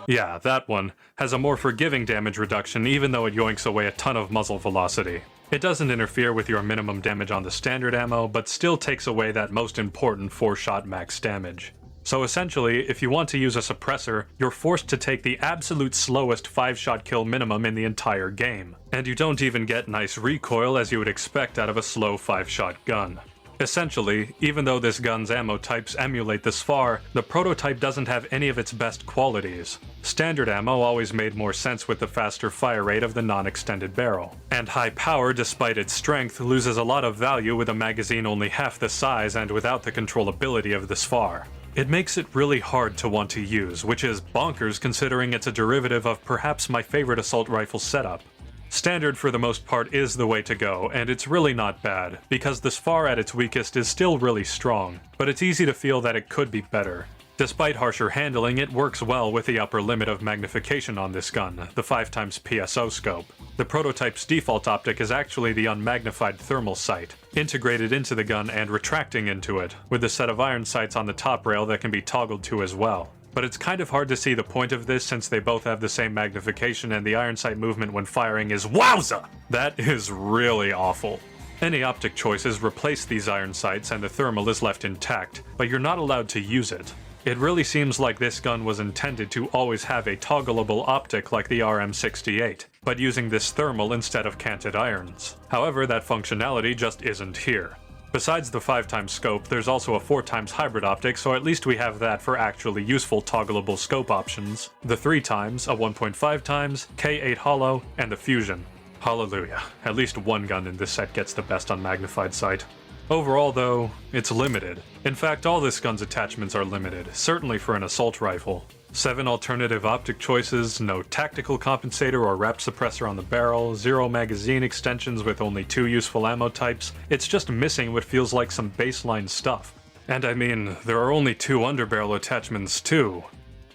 Yeah, that one has a more forgiving damage reduction even though it yoinks away a ton of muzzle velocity. It doesn't interfere with your minimum damage on the standard ammo, but still takes away that most important 4-shot max damage. So essentially, if you want to use a suppressor, you're forced to take the absolute slowest 5-shot kill minimum in the entire game. And you don't even get nice recoil as you would expect out of a slow 5-shot gun. Essentially, even though this gun's ammo types emulate the SFAR, the prototype doesn't have any of its best qualities. Standard ammo always made more sense with the faster fire rate of the non-extended barrel. And high power, despite its strength, loses a lot of value with a magazine only half the size and without the controllability of the SFAR. It makes it really hard to want to use, which is bonkers considering it's a derivative of perhaps my favorite assault rifle setup. Standard for the most part is the way to go, and it's really not bad, because the SFAR at its weakest is still really strong, but it's easy to feel that it could be better. Despite harsher handling, it works well with the upper limit of magnification on this gun, the 5x PSO scope. The prototype's default optic is actually the unmagnified thermal sight, integrated into the gun and retracting into it, with a set of iron sights on the top rail that can be toggled to as well. But it's kind of hard to see the point of this since they both have the same magnification and the iron sight movement when firing is wowza! That is really awful. Any optic choices replace these iron sights and the thermal is left intact, but you're not allowed to use it. It really seems like this gun was intended to always have a toggleable optic like the RM68, but using this thermal instead of canted irons. However, that functionality just isn't here. Besides the 5x scope, there's also a 4x hybrid optic, so at least we have that for actually useful toggleable scope options. The 3x, a 1.5x, K8 Holo, and the Fusion. Hallelujah, at least one gun in this set gets the best unmagnified sight. Overall though, it's limited. In fact, all this gun's attachments are limited, certainly for an assault rifle. 7 alternative optic choices, no tactical compensator or wrap suppressor on the barrel, 0 magazine extensions with only 2 useful ammo types. It's just missing what feels like some baseline stuff. And I mean, there are only 2 underbarrel attachments too.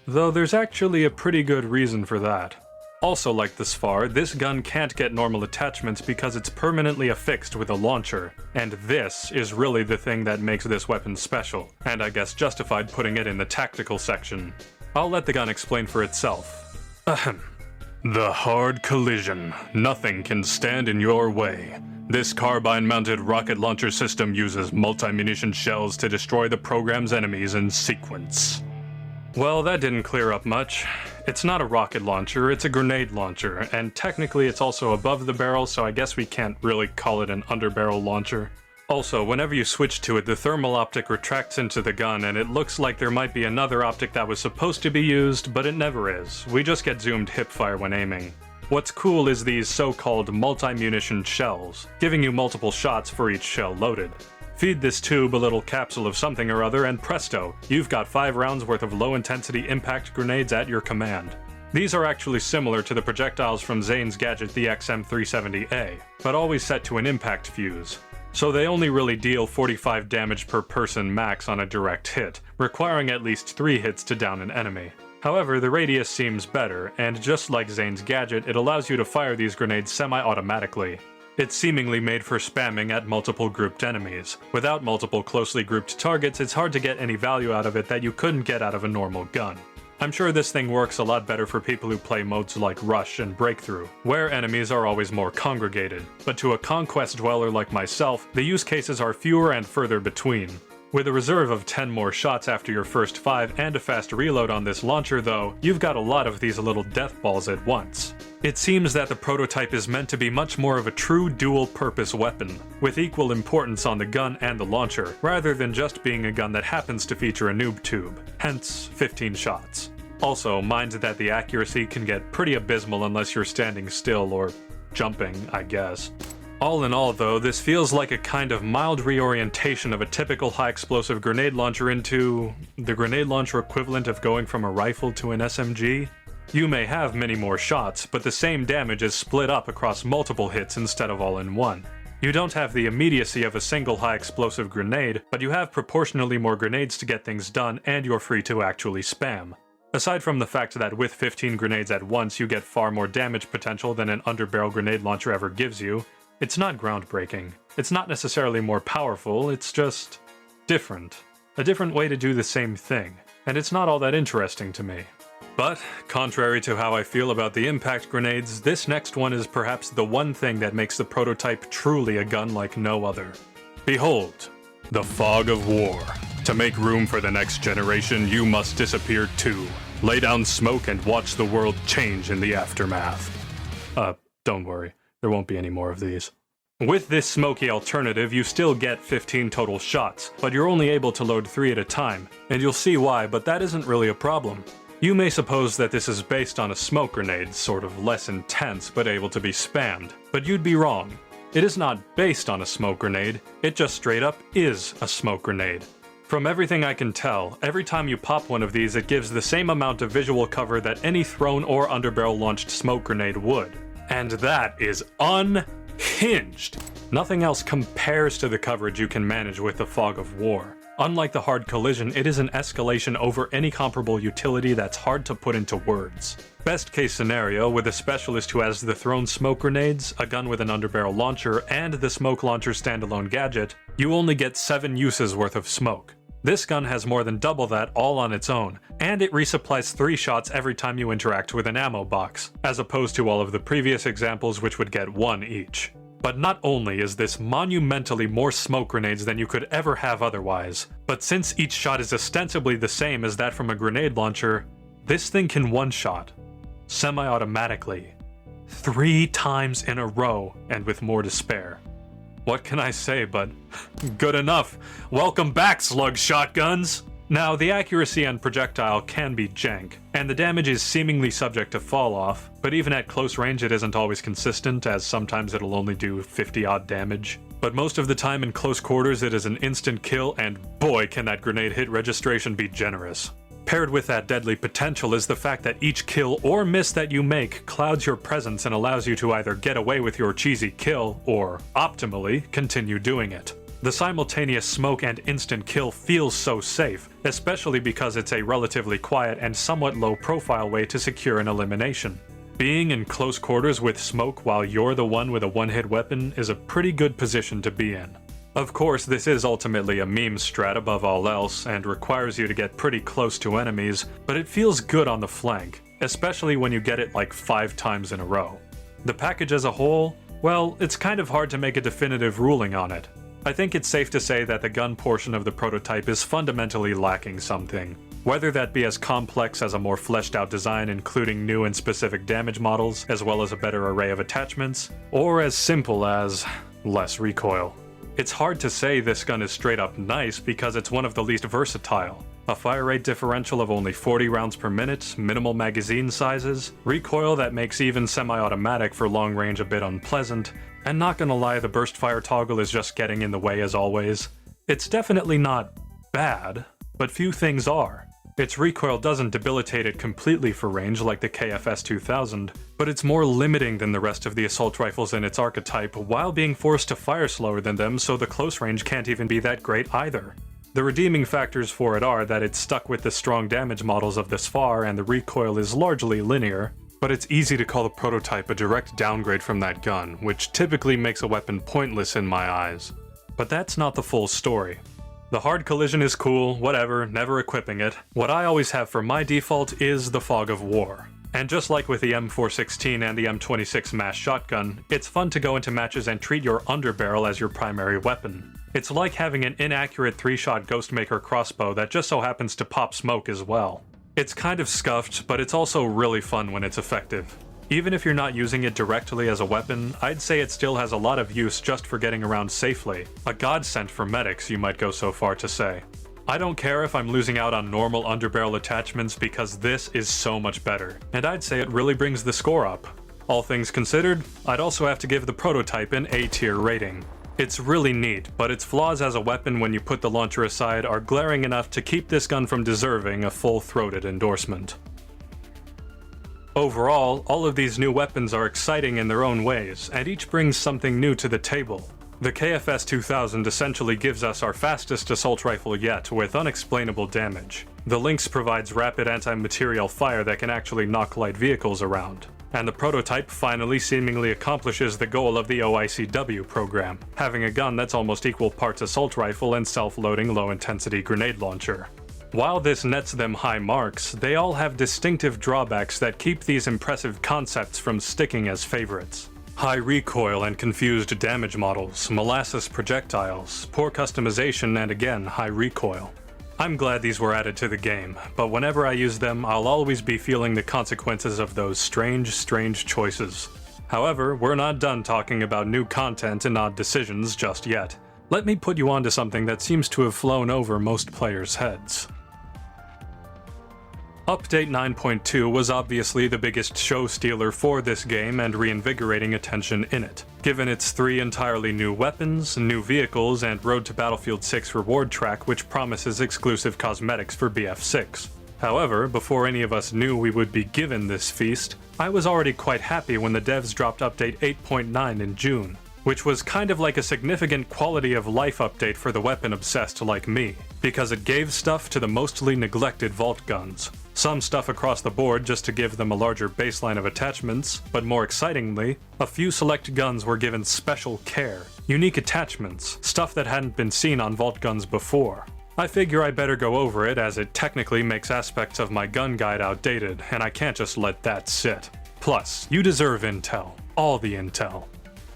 Though there's actually a pretty good reason for that. Also like the SFAR, this gun can't get normal attachments because it's permanently affixed with a launcher. And this is really the thing that makes this weapon special, and I guess justified putting it in the tactical section. I'll let the gun explain for itself. Ahem. The hard collision. Nothing can stand in your way. This carbine-mounted rocket launcher system uses multi-munition shells to destroy the program's enemies in sequence. Well, that didn't clear up much. It's not a rocket launcher, it's a grenade launcher, and technically it's also above the barrel, so I guess we can't really call it an underbarrel launcher. Also, whenever you switch to it, the thermal optic retracts into the gun, and it looks like there might be another optic that was supposed to be used, but it never is. We just get zoomed hipfire when aiming. What's cool is these so-called multi-munition shells, giving you multiple shots for each shell loaded. Feed this tube a little capsule of something or other, and presto, you've got 5 rounds worth of low-intensity impact grenades at your command. These are actually similar to the projectiles from Zane's gadget, the XM370A, but always set to an impact fuse. So they only really deal 45 damage per person max on a direct hit, requiring at least 3 hits to down an enemy. However, the radius seems better, and just like Zane's gadget, it allows you to fire these grenades semi-automatically. It's seemingly made for spamming at multiple grouped enemies. Without multiple closely grouped targets, it's hard to get any value out of it that you couldn't get out of a normal gun. I'm sure this thing works a lot better for people who play modes like Rush and Breakthrough, where enemies are always more congregated, but to a conquest dweller like myself, the use cases are fewer and further between. With a reserve of 10 more shots after your first 5 and a fast reload on this launcher though, you've got a lot of these little death balls at once. It seems that the prototype is meant to be much more of a true dual-purpose weapon, with equal importance on the gun and the launcher, rather than just being a gun that happens to feature a noob tube, hence 15 shots. Also, mind that the accuracy can get pretty abysmal unless you're standing still or jumping, I guess. All in all though, this feels like a kind of mild reorientation of a typical high-explosive grenade launcher into the grenade launcher equivalent of going from a rifle to an SMG. You may have many more shots, but the same damage is split up across multiple hits instead of all in one. You don't have the immediacy of a single high-explosive grenade, but you have proportionally more grenades to get things done, and you're free to actually spam. Aside from the fact that with 15 grenades at once you get far more damage potential than an underbarrel grenade launcher ever gives you, it's not groundbreaking. It's not necessarily more powerful, it's just different. A different way to do the same thing, and it's not all that interesting to me. But, contrary to how I feel about the impact grenades, this next one is perhaps the one thing that makes the prototype truly a gun like no other. Behold, the Fog of War. To make room for the next generation, you must disappear too. Lay down smoke and watch the world change in the aftermath. Don't worry, there won't be any more of these. With this smoky alternative, you still get 15 total shots, but you're only able to load 3 at a time, and you'll see why, but that isn't really a problem. You may suppose that this is based on a smoke grenade, sort of less intense but able to be spammed, but you'd be wrong. It is not based on a smoke grenade, it just straight up is a smoke grenade. From everything I can tell, every time you pop one of these it gives the same amount of visual cover that any thrown or underbarrel launched smoke grenade would. And that is unhinged! Nothing else compares to the coverage you can manage with the Fog of War. Unlike the hard collision, it is an escalation over any comparable utility that's hard to put into words. Best case scenario, with a specialist who has the thrown smoke grenades, a gun with an underbarrel launcher, and the smoke launcher standalone gadget, you only get 7 uses worth of smoke. This gun has more than double that all on its own, and it resupplies 3 shots every time you interact with an ammo box, as opposed to all of the previous examples which would get 1 each. But not only is this monumentally more smoke grenades than you could ever have otherwise, but since each shot is ostensibly the same as that from a grenade launcher, this thing can one-shot, semi-automatically, 3 times in a row and with more to spare. What can I say but, good enough. Welcome back, slug shotguns! Now, the accuracy and projectile can be jank, and the damage is seemingly subject to fall off, but even at close range it isn't always consistent, as sometimes it'll only do 50-odd damage. But most of the time in close quarters it is an instant kill, and boy can that grenade hit registration be generous. Paired with that deadly potential is the fact that each kill or miss that you make clouds your presence and allows you to either get away with your cheesy kill, or, optimally, continue doing it. The simultaneous smoke and instant kill feels so safe, especially because it's a relatively quiet and somewhat low-profile way to secure an elimination. Being in close quarters with smoke while you're the one with a one-hit weapon is a pretty good position to be in. Of course, this is ultimately a meme strat above all else, and requires you to get pretty close to enemies, but it feels good on the flank, especially when you get it like 5 times in a row. The package as a whole, well, it's kind of hard to make a definitive ruling on it. I think it's safe to say that the gun portion of the prototype is fundamentally lacking something. Whether that be as complex as a more fleshed out design including new and specific damage models, as well as a better array of attachments, or as simple as less recoil. It's hard to say this gun is straight up nice because it's one of the least versatile. A fire rate differential of only 40 rounds per minute, minimal magazine sizes, recoil that makes even semi-automatic for long range a bit unpleasant, and not gonna lie, the burst fire toggle is just getting in the way as always. It's definitely not bad, but few things are. Its recoil doesn't debilitate it completely for range like the KFS 2000, but it's more limiting than the rest of the assault rifles in its archetype while being forced to fire slower than them, so the close range can't even be that great either. The redeeming factors for it are that it's stuck with the strong damage models of this far and the recoil is largely linear, but it's easy to call the prototype a direct downgrade from that gun, which typically makes a weapon pointless in my eyes. But that's not the full story. The hard collision is cool, whatever, never equipping it. What I always have for my default is the Fog of War. And just like with the M416 and the M26 mass shotgun, it's fun to go into matches and treat your underbarrel as your primary weapon. It's like having an inaccurate 3-shot Ghostmaker crossbow that just so happens to pop smoke as well. It's kind of scuffed, but it's also really fun when it's effective. Even if you're not using it directly as a weapon, I'd say it still has a lot of use just for getting around safely. A godsend for medics, you might go so far to say. I don't care if I'm losing out on normal underbarrel attachments because this is so much better, and I'd say it really brings the score up. All things considered, I'd also have to give the prototype an A-tier rating. It's really neat, but its flaws as a weapon when you put the launcher aside are glaring enough to keep this gun from deserving a full-throated endorsement. Overall, all of these new weapons are exciting in their own ways, and each brings something new to the table. The KFS 2000 essentially gives us our fastest assault rifle yet, with unexplainable damage. The Lynx provides rapid anti-material fire that can actually knock light vehicles around. And the prototype finally seemingly accomplishes the goal of the OICW program, having a gun that's almost equal parts assault rifle and self-loading low-intensity grenade launcher. While this nets them high marks, they all have distinctive drawbacks that keep these impressive concepts from sticking as favorites. High recoil and confused damage models, molasses projectiles, poor customization, and again, high recoil. I'm glad these were added to the game, but whenever I use them, I'll always be feeling the consequences of those strange choices. However, we're not done talking about new content and odd decisions just yet. Let me put you onto something that seems to have flown over most players' heads. Update 9.2 was obviously the biggest show stealer for this game and reinvigorating attention in it, given its 3 entirely new weapons, new vehicles, and Road to Battlefield 6 reward track which promises exclusive cosmetics for BF6. However, before any of us knew we would be given this feast, I was already quite happy when the devs dropped update 8.9 in June, which was kind of like a significant quality of life update for the weapon obsessed like me, because it gave stuff to the mostly neglected vault guns. Some stuff across the board just to give them a larger baseline of attachments, but more excitingly, a few select guns were given special care, unique attachments, stuff that hadn't been seen on vault guns before. I figure I better go over it as it technically makes aspects of my gun guide outdated, and I can't just let that sit. Plus, you deserve intel. All the intel.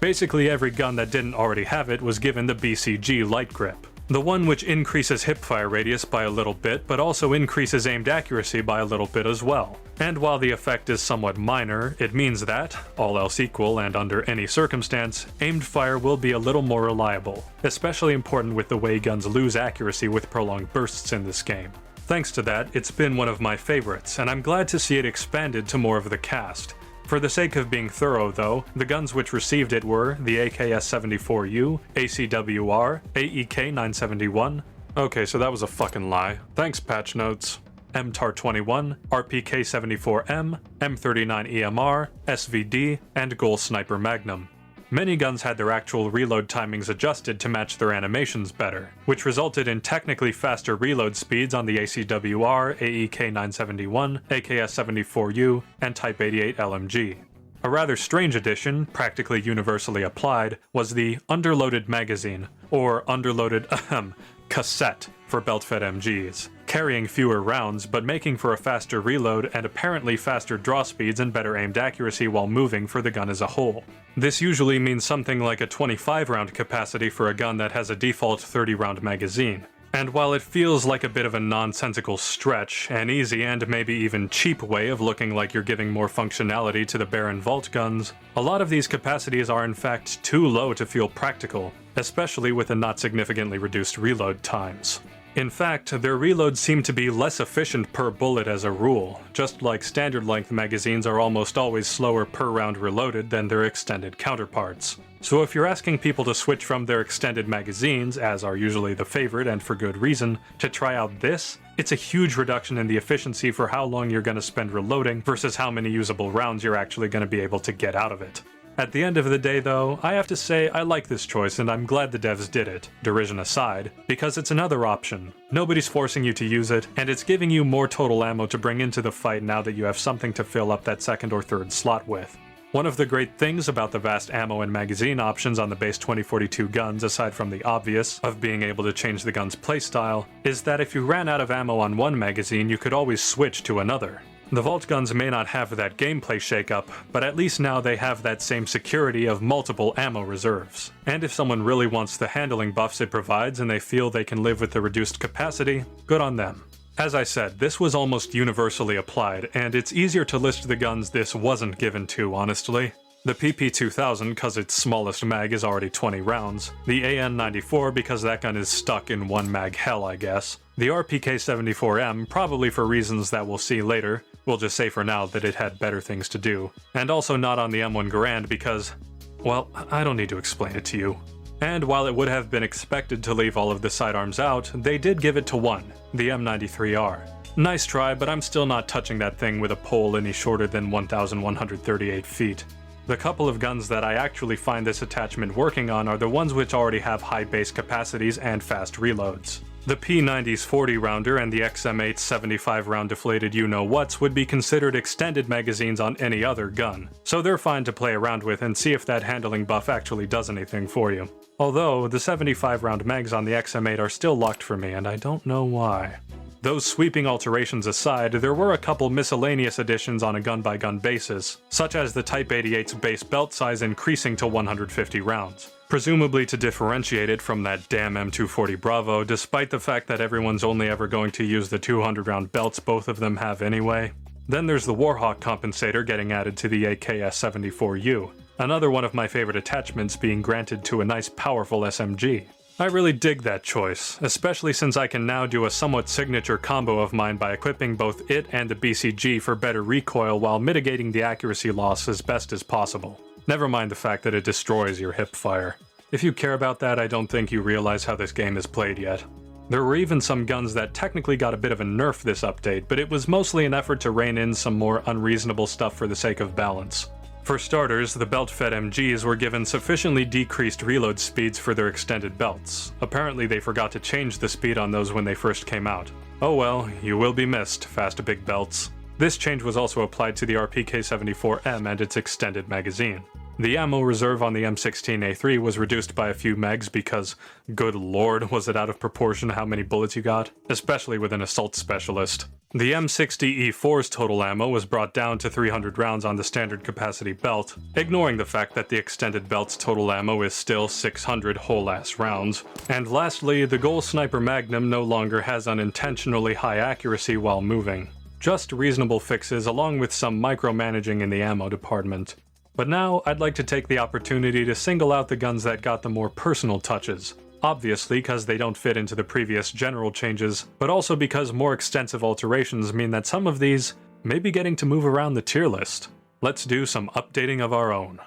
Basically every gun that didn't already have it was given the BCG Light Grip. The one which increases hipfire radius by a little bit, but also increases aimed accuracy by a little bit as well. And while the effect is somewhat minor, it means that, all else equal and under any circumstance, aimed fire will be a little more reliable, especially important with the way guns lose accuracy with prolonged bursts in this game. Thanks to that, it's been one of my favorites, and I'm glad to see it expanded to more of the cast. For the sake of being thorough though, the guns which received it were the AKS-74U, ACWR, AEK-971. Okay, so that was a fucking lie. Thanks, patch notes. MTAR-21, RPK-74M, M39EMR, SVD, and Gol Sniper Magnum. Many guns had their actual reload timings adjusted to match their animations better, which resulted in technically faster reload speeds on the ACWR, AEK-971, AKS-74U, and Type 88 LMG. A rather strange addition, practically universally applied, was the underloaded magazine, or underloaded cassette for belt-fed MGs, carrying fewer rounds but making for a faster reload and apparently faster draw speeds and better aimed accuracy while moving for the gun as a whole. This usually means something like a 25-round capacity for a gun that has a default 30-round magazine. And while it feels like a bit of a nonsensical stretch, an easy and maybe even cheap way of looking like you're giving more functionality to the barren vault guns, a lot of these capacities are in fact too low to feel practical, especially with the not significantly reduced reload times. In fact, their reloads seem to be less efficient per bullet as a rule, just like standard length magazines are almost always slower per round reloaded than their extended counterparts. So if you're asking people to switch from their extended magazines, as are usually the favorite and for good reason, to try out this, it's a huge reduction in the efficiency for how long you're going to spend reloading versus how many usable rounds you're actually going to be able to get out of it. At the end of the day though, I have to say I like this choice and I'm glad the devs did it, derision aside, because it's another option. Nobody's forcing you to use it, and it's giving you more total ammo to bring into the fight now that you have something to fill up that second or third slot with. One of the great things about the vast ammo and magazine options on the base 2042 guns, aside from the obvious of being able to change the gun's playstyle, is that if you ran out of ammo on one magazine you could always switch to another. The vault guns may not have that gameplay shakeup, but at least now they have that same security of multiple ammo reserves. And if someone really wants the handling buffs it provides and they feel they can live with the reduced capacity, good on them. As I said, this was almost universally applied, and it's easier to list the guns this wasn't given to, honestly. The PP2000 cause its smallest mag is already 20 rounds, the AN94 because that gun is stuck in one mag hell I guess, the RPK-74M probably for reasons that we'll see later, we'll just say for now that it had better things to do, and also not on the M1 Garand because, well, I don't need to explain it to you. And while it would have been expected to leave all of the sidearms out, they did give it to one, the M93R. Nice try, but I'm still not touching that thing with a pole any shorter than 1,138 feet. The couple of guns that I actually find this attachment working on are the ones which already have high base capacities and fast reloads. The P90's 40 rounder and the XM8's 75 round deflated you-know-whats would be considered extended magazines on any other gun, so they're fine to play around with and see if that handling buff actually does anything for you. Although, the 75 round mags on the XM8 are still locked for me and I don't know why. Those sweeping alterations aside, there were a couple miscellaneous additions on a gun-by-gun basis, such as the Type 88's base belt size increasing to 150 rounds, presumably to differentiate it from that damn M240 Bravo, despite the fact that everyone's only ever going to use the 200-round belts both of them have anyway. Then there's the Warhawk compensator getting added to the AKS-74U, another one of my favorite attachments being granted to a nice powerful SMG. I really dig that choice, especially since I can now do a somewhat signature combo of mine by equipping both it and the BCG for better recoil while mitigating the accuracy loss as best as possible. Never mind the fact that it destroys your hip fire. If you care about that, I don't think you realize how this game is played yet. There were even some guns that technically got a bit of a nerf this update, but it was mostly an effort to rein in some more unreasonable stuff for the sake of balance. For starters, the belt-fed MGs were given sufficiently decreased reload speeds for their extended belts. Apparently they forgot to change the speed on those when they first came out. Oh well, you will be missed, fast big belts. This change was also applied to the RPK-74M and its extended magazine. The ammo reserve on the M16A3 was reduced by a few megs because, good lord, was it out of proportion how many bullets you got? Especially with an assault specialist. The M60E4's total ammo was brought down to 300 rounds on the standard capacity belt, ignoring the fact that the extended belt's total ammo is still 600 whole-ass rounds. And lastly, the Gol Sniper Magnum no longer has unintentionally high accuracy while moving. Just reasonable fixes along with some micromanaging in the ammo department. But now, I'd like to take the opportunity to single out the guns that got the more personal touches. Obviously, because they don't fit into the previous general changes, but also because more extensive alterations mean that some of these may be getting to move around the tier list. Let's do some updating of our own.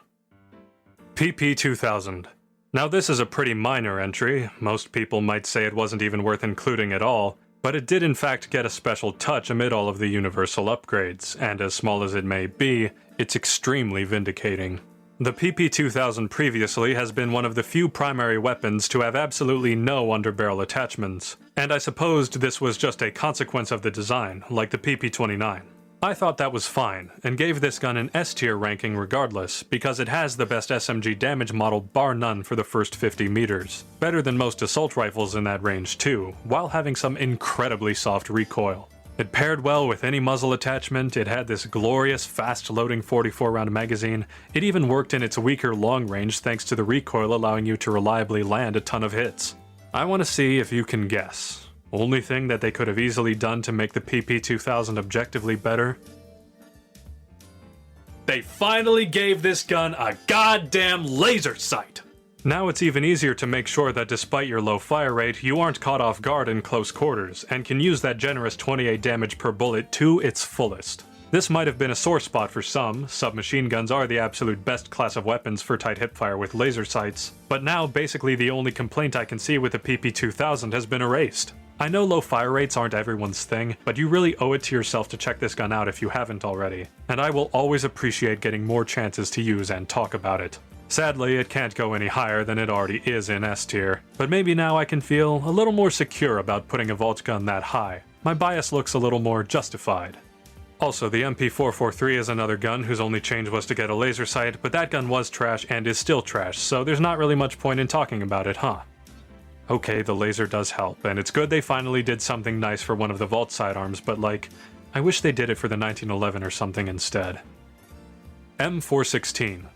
PP2000. Now this is a pretty minor entry, most people might say it wasn't even worth including at all, but it did in fact get a special touch amid all of the universal upgrades, and as small as it may be, it's extremely vindicating. The PP2000 previously has been one of the few primary weapons to have absolutely no underbarrel attachments, and I supposed this was just a consequence of the design, like the PP29. I thought that was fine, and gave this gun an S tier ranking regardless, because it has the best SMG damage model bar none for the first 50 meters. Better than most assault rifles in that range too, while having some incredibly soft recoil. It paired well with any muzzle attachment, it had this glorious fast-loading 44-round magazine, it even worked in its weaker long range thanks to the recoil allowing you to reliably land a ton of hits. I want to see if you can guess. Only thing that they could have easily done to make the PP2000 objectively better? They finally gave this gun a goddamn laser sight! Now it's even easier to make sure that despite your low fire rate, you aren't caught off guard in close quarters, and can use that generous 28 damage per bullet to its fullest. This might have been a sore spot for some, submachine guns are the absolute best class of weapons for tight hipfire with laser sights, but now basically the only complaint I can see with the PP2000 has been erased. I know low fire rates aren't everyone's thing, but you really owe it to yourself to check this gun out if you haven't already, and I will always appreciate getting more chances to use and talk about it. Sadly, it can't go any higher than it already is in S tier, but maybe now I can feel a little more secure about putting a vault gun that high. My bias looks a little more justified. Also, the MP443 is another gun whose only change was to get a laser sight, but that gun was trash and is still trash, so there's not really much point in talking about it, huh? Okay, the laser does help, and it's good they finally did something nice for one of the vault sidearms, but like, I wish they did it for the 1911 or something instead. M416.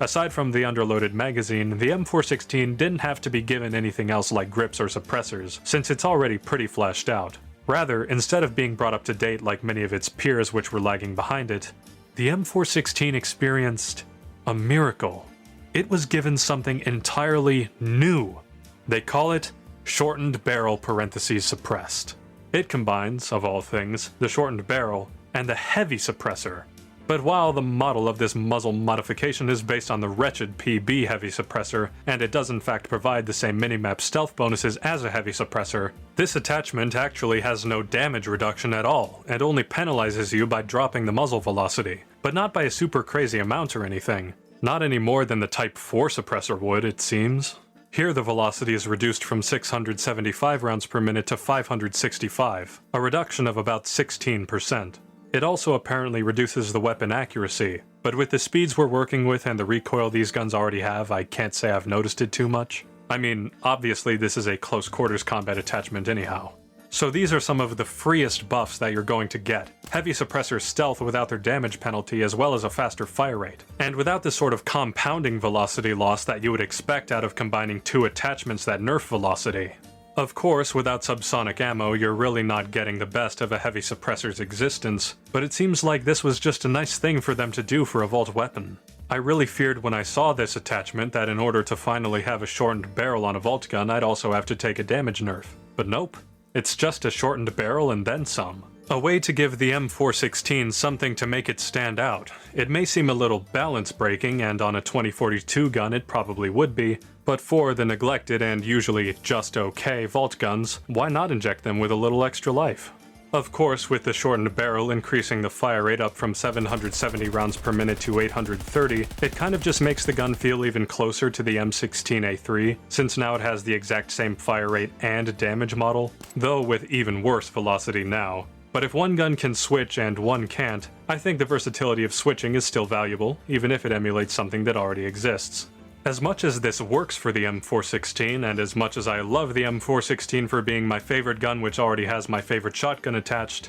Aside from the underloaded magazine, the M416 didn't have to be given anything else like grips or suppressors, since it's already pretty fleshed out. Rather, instead of being brought up to date like many of its peers which were lagging behind it, the M416 experienced a miracle. It was given something entirely new. They call it shortened barrel parentheses suppressed. It combines, of all things, the shortened barrel and the heavy suppressor. But while the model of this muzzle modification is based on the wretched PB heavy suppressor, and it does in fact provide the same minimap stealth bonuses as a heavy suppressor, this attachment actually has no damage reduction at all, and only penalizes you by dropping the muzzle velocity, but not by a super crazy amount or anything. Not any more than the Type 4 suppressor would, it seems. Here the velocity is reduced from 675 rounds per minute to 565, a reduction of about 16%. It also apparently reduces the weapon accuracy, but with the speeds we're working with and the recoil these guns already have, I can't say I've noticed it too much. I mean, obviously this is a close quarters combat attachment anyhow. So these are some of the freest buffs that you're going to get. Heavy suppressor stealth without their damage penalty, as well as a faster fire rate. And without the sort of compounding velocity loss that you would expect out of combining two attachments that nerf velocity. Of course, without subsonic ammo, you're really not getting the best of a heavy suppressor's existence, but it seems like this was just a nice thing for them to do for a vault weapon. I really feared when I saw this attachment that in order to finally have a shortened barrel on a vault gun, I'd also have to take a damage nerf. But nope. It's just a shortened barrel and then some. A way to give the M416 something to make it stand out. It may seem a little balance breaking, and on a 2042 gun it probably would be, but for the neglected and usually just okay vault guns, why not inject them with a little extra life? Of course, with the shortened barrel increasing the fire rate up from 770 rounds per minute to 830, it kind of just makes the gun feel even closer to the M16A3, since now it has the exact same fire rate and damage model, though with even worse velocity now. But if one gun can switch and one can't, I think the versatility of switching is still valuable, even if it emulates something that already exists. As much as this works for the M416, and as much as I love the M416 for being my favorite gun which already has my favorite shotgun attached,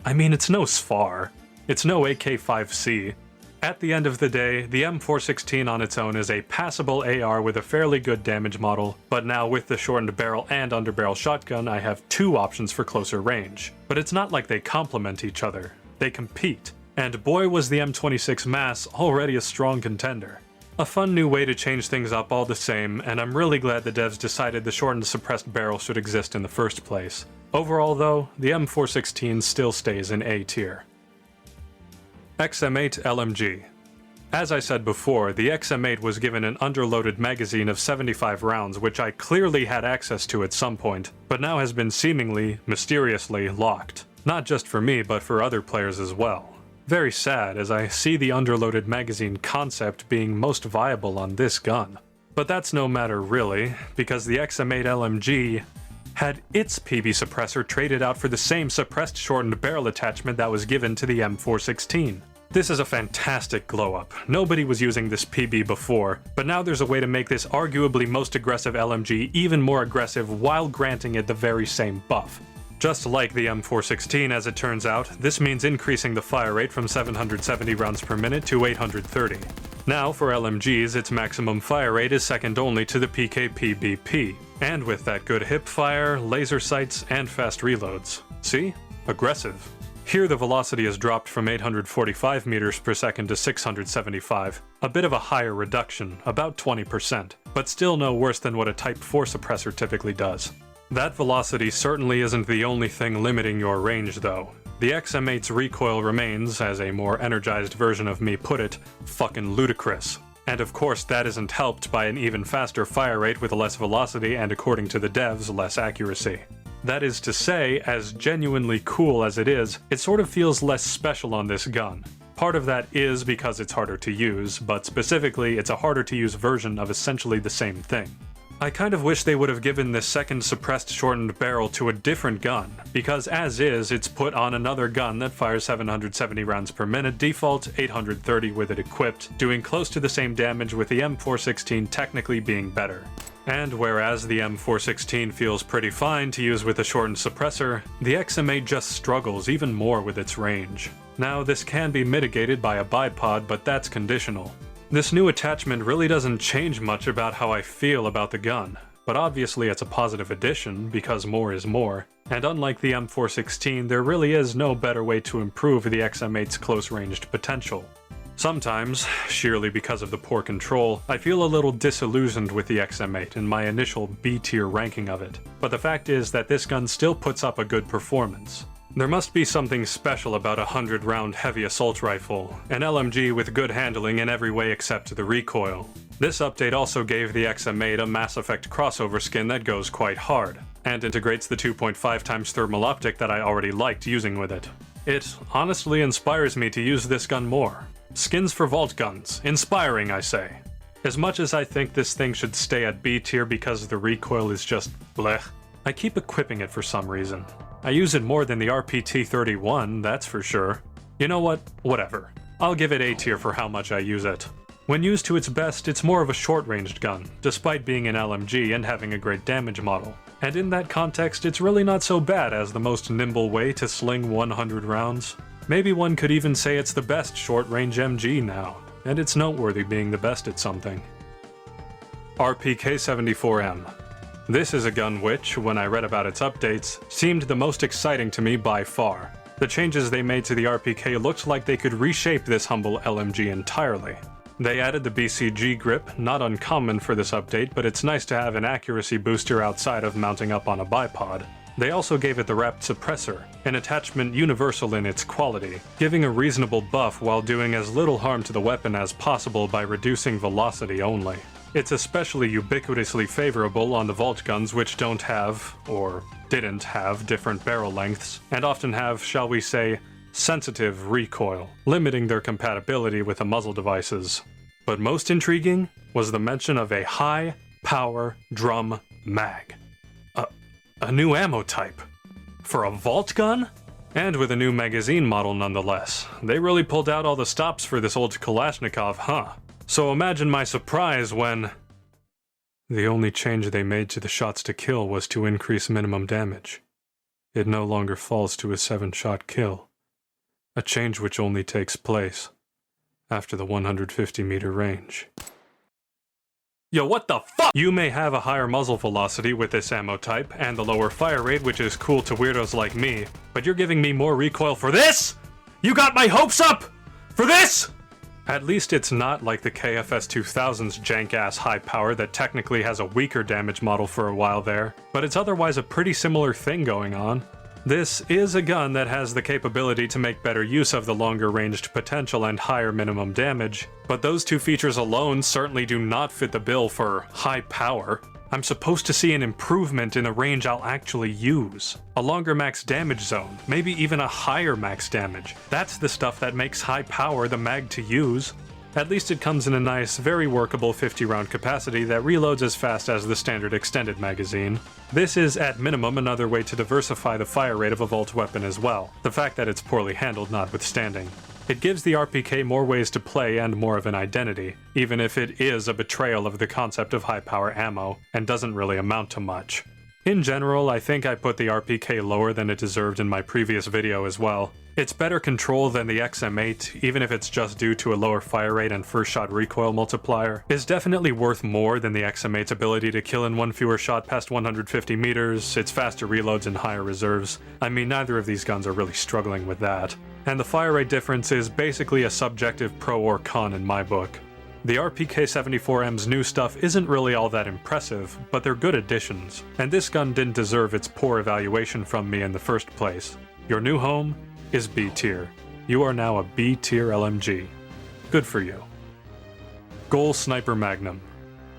I mean, it's no SFAR. It's no AK-5C. At the end of the day, the M416 on its own is a passable AR with a fairly good damage model, but now with the shortened barrel and underbarrel shotgun, I have two options for closer range. But it's not like they complement each other. They compete. And boy was the M26 Mass already a strong contender. A fun new way to change things up all the same, and I'm really glad the devs decided the shortened suppressed barrel should exist in the first place. Overall though, the M416 still stays in A tier. XM8 LMG. As I said before, the XM8 was given an underloaded magazine of 75 rounds, which I clearly had access to at some point, but now has been seemingly, mysteriously, locked. Not just for me, but for other players as well. Very sad, as I see the underloaded magazine concept being most viable on this gun. But that's no matter really, because the XM8 LMG had its PB suppressor traded out for the same suppressed shortened barrel attachment that was given to the M416. This is a fantastic glow-up. Nobody was using this PB before, but now there's a way to make this arguably most aggressive LMG even more aggressive while granting it the very same buff. Just like the M416, as it turns out, this means increasing the fire rate from 770 rounds per minute to 830. Now, for LMGs, its maximum fire rate is second only to the PKP-BP, and with that good hip fire, laser sights, and fast reloads. See? Aggressive. Here the velocity is dropped from 845 meters per second to 675, a bit of a higher reduction, about 20%, but still no worse than what a Type 4 suppressor typically does. That velocity certainly isn't the only thing limiting your range though. The XM8's recoil remains, as a more energized version of me put it, fucking ludicrous. And of course that isn't helped by an even faster fire rate with less velocity and, according to the devs, less accuracy. That is to say, as genuinely cool as it is, it sort of feels less special on this gun. Part of that is because it's harder to use, but specifically it's a harder to use version of essentially the same thing. I kind of wish they would have given this second suppressed shortened barrel to a different gun, because as is, it's put on another gun that fires 770 rounds per minute, default 830 with it equipped, doing close to the same damage with the M416 technically being better. And whereas the M416 feels pretty fine to use with a shortened suppressor, the XM8 just struggles even more with its range. Now this can be mitigated by a bipod, but that's conditional. This new attachment really doesn't change much about how I feel about the gun, but obviously it's a positive addition because more is more, and unlike the M416, there really is no better way to improve the XM8's close-ranged potential. Sometimes, sheerly because of the poor control, I feel a little disillusioned with the XM8 and my initial B-tier ranking of it, but the fact is that this gun still puts up a good performance. There must be something special about a 100-round heavy assault rifle, an LMG with good handling in every way except the recoil. This update also gave the XM8 a Mass Effect crossover skin that goes quite hard, and integrates the 2.5x thermal optic that I already liked using with it. It honestly inspires me to use this gun more. Skins for vault guns. Inspiring, I say. As much as I think this thing should stay at B tier because the recoil is just blech, I keep equipping it for some reason. I use it more than the RPT-31, that's for sure. You know what? Whatever. I'll give it A tier for how much I use it. When used to its best, it's more of a short-ranged gun, despite being an LMG and having a great damage model. And in that context, it's really not so bad as the most nimble way to sling 100 rounds. Maybe one could even say it's the best short-range MG now, and it's noteworthy being the best at something. RPK-74M. This is a gun which, when I read about its updates, seemed the most exciting to me by far. The changes they made to the RPK looked like they could reshape this humble LMG entirely. They added the BCG grip, not uncommon for this update, but it's nice to have an accuracy booster outside of mounting up on a bipod. They also gave it the wrapped suppressor, an attachment universal in its quality, giving a reasonable buff while doing as little harm to the weapon as possible by reducing velocity only. It's especially ubiquitously favorable on the Vault guns which don't have, or didn't have, different barrel lengths, and often have, shall we say, sensitive recoil, limiting their compatibility with the muzzle devices. But most intriguing was the mention of a high-power drum mag. A new ammo type. For a Vault gun? And with a new magazine model nonetheless. They really pulled out all the stops for this old Kalashnikov, huh? So imagine my surprise when... The only change they made to the shots to kill was to increase minimum damage. It no longer falls to a 7-shot kill. A change which only takes place after the 150-meter range. Yo, what the fuck? You may have a higher muzzle velocity with this ammo type, and the lower fire rate, which is cool to weirdos like me, but you're giving me more recoil for this? You got my hopes up! For this? At least it's not like the KFS 2000's jank-ass high power that technically has a weaker damage model for a while there, but it's otherwise a pretty similar thing going on. This is a gun that has the capability to make better use of the longer ranged potential and higher minimum damage, but those two features alone certainly do not fit the bill for high power. I'm supposed to see an improvement in the range I'll actually use. A longer max damage zone, maybe even a higher max damage. That's the stuff that makes high power the mag to use. At least it comes in a nice, very workable 50-round capacity that reloads as fast as the standard extended magazine. This is, at minimum, another way to diversify the fire rate of a Vault weapon as well, the fact that it's poorly handled notwithstanding. It gives the RPK more ways to play and more of an identity, even if it is a betrayal of the concept of high-power ammo, and doesn't really amount to much. In general, I think I put the RPK lower than it deserved in my previous video as well. It's better control than the XM8, even if it's just due to a lower fire rate and first shot recoil multiplier. It's definitely worth more than the XM8's ability to kill in one fewer shot past 150 meters, its faster reloads and higher reserves. I mean, neither of these guns are really struggling with that. And the fire rate difference is basically a subjective pro or con in my book. The RPK-74M's new stuff isn't really all that impressive, but they're good additions, and this gun didn't deserve its poor evaluation from me in the first place. Your new home is B tier. You are now a B tier LMG. Good for you. Gol Sniper Magnum.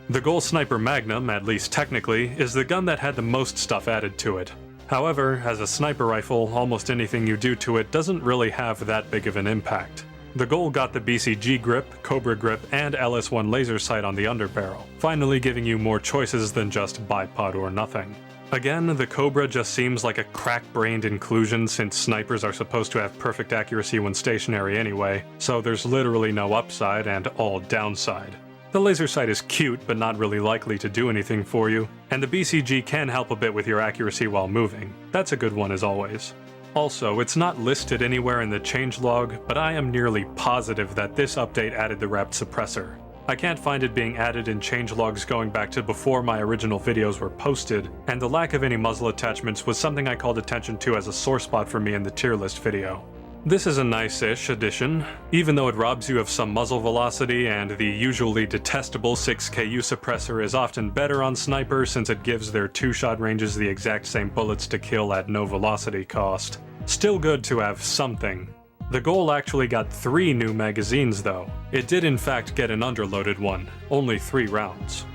The Gol Sniper Magnum, at least technically, is the gun that had the most stuff added to it. However, as a sniper rifle, almost anything you do to it doesn't really have that big of an impact. The Gol got the BCG grip, Cobra grip, and LS1 laser sight on the underbarrel, finally giving you more choices than just bipod or nothing. Again, the Cobra just seems like a crack-brained inclusion since snipers are supposed to have perfect accuracy when stationary anyway, so there's literally no upside and all downside. The laser sight is cute, but not really likely to do anything for you, and the BCG can help a bit with your accuracy while moving. That's a good one as always. Also, it's not listed anywhere in the changelog, but I am nearly positive that this update added the wrapped suppressor. I can't find it being added in changelogs going back to before my original videos were posted, and the lack of any muzzle attachments was something I called attention to as a sore spot for me in the tier list video. This is a nice-ish addition, even though it robs you of some muzzle velocity, and the usually detestable 6KU suppressor is often better on snipers since it gives their 2-shot ranges the exact same bullets to kill at no velocity cost. Still good to have something. The Gol actually got 3 new magazines though. It did in fact get an underloaded one, only 3 rounds.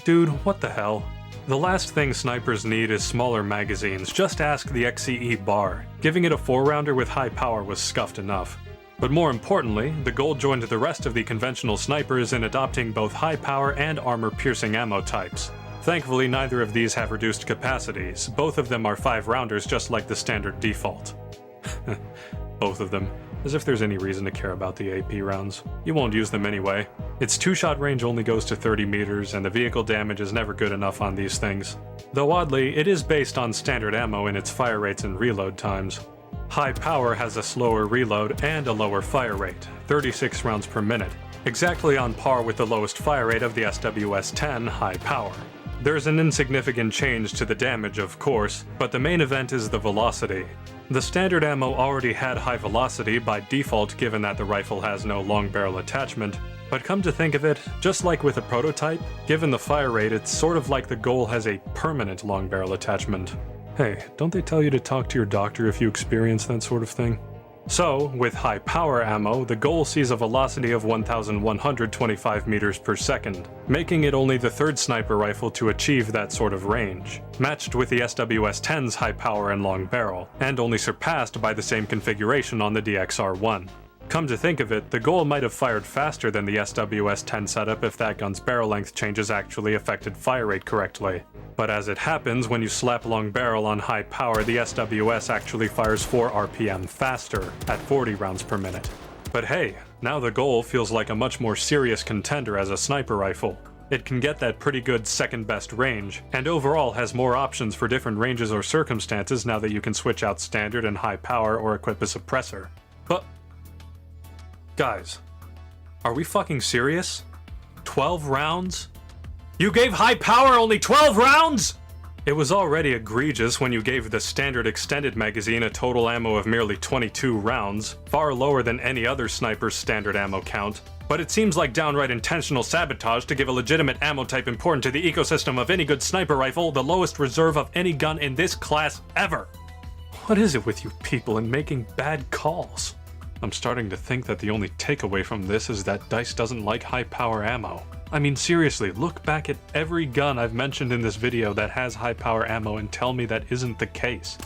Dude, what the hell? The last thing snipers need is smaller magazines, just ask the XCE bar. Giving it a 4-rounder with high power was scuffed enough. But more importantly, the Gol joined the rest of the conventional snipers in adopting both high power and armor-piercing ammo types. Thankfully, neither of these have reduced capacities. Both of them are 5-rounders just like the standard default. Both of them. As if there's any reason to care about the AP rounds. You won't use them anyway. Its 2-shot range only goes to 30 meters, and the vehicle damage is never good enough on these things. Though oddly, it is based on standard ammo in its fire rates and reload times. High Power has a slower reload and a lower fire rate, 36 rounds per minute, exactly on par with the lowest fire rate of the SWS-10 High Power. There's an insignificant change to the damage, of course, but the main event is the velocity. The standard ammo already had high velocity by default given that the rifle has no long barrel attachment, but come to think of it, just like with a prototype, given the fire rate, it's sort of like the Gol has a permanent long barrel attachment. Hey, don't they tell you to talk to your doctor if you experience that sort of thing? So, with high power ammo, the Gol sees a velocity of 1,125 meters per second, making it only the third sniper rifle to achieve that sort of range, matched with the SWS-10's high power and long barrel, and only surpassed by the same configuration on the DXR-1. Come to think of it, the Gol might have fired faster than the SWS-10 setup if that gun's barrel length changes actually affected fire rate correctly. But as it happens, when you slap long barrel on high power, the SWS actually fires 4 RPM faster, at 40 rounds per minute. But hey, now the Gol feels like a much more serious contender as a sniper rifle. It can get that pretty good second best range, and overall has more options for different ranges or circumstances now that you can switch out standard and high power or equip a suppressor. But guys, are we fucking serious? 12 rounds? You gave high power only 12 rounds?! It was already egregious when you gave the standard extended magazine a total ammo of merely 22 rounds, far lower than any other sniper's standard ammo count. But it seems like downright intentional sabotage to give a legitimate ammo type important to the ecosystem of any good sniper rifle the lowest reserve of any gun in this class ever. What is it with you people and making bad calls? I'm starting to think that the only takeaway from this is that DICE doesn't like high power ammo. I mean seriously, look back at every gun I've mentioned in this video that has high power ammo and tell me that isn't the case.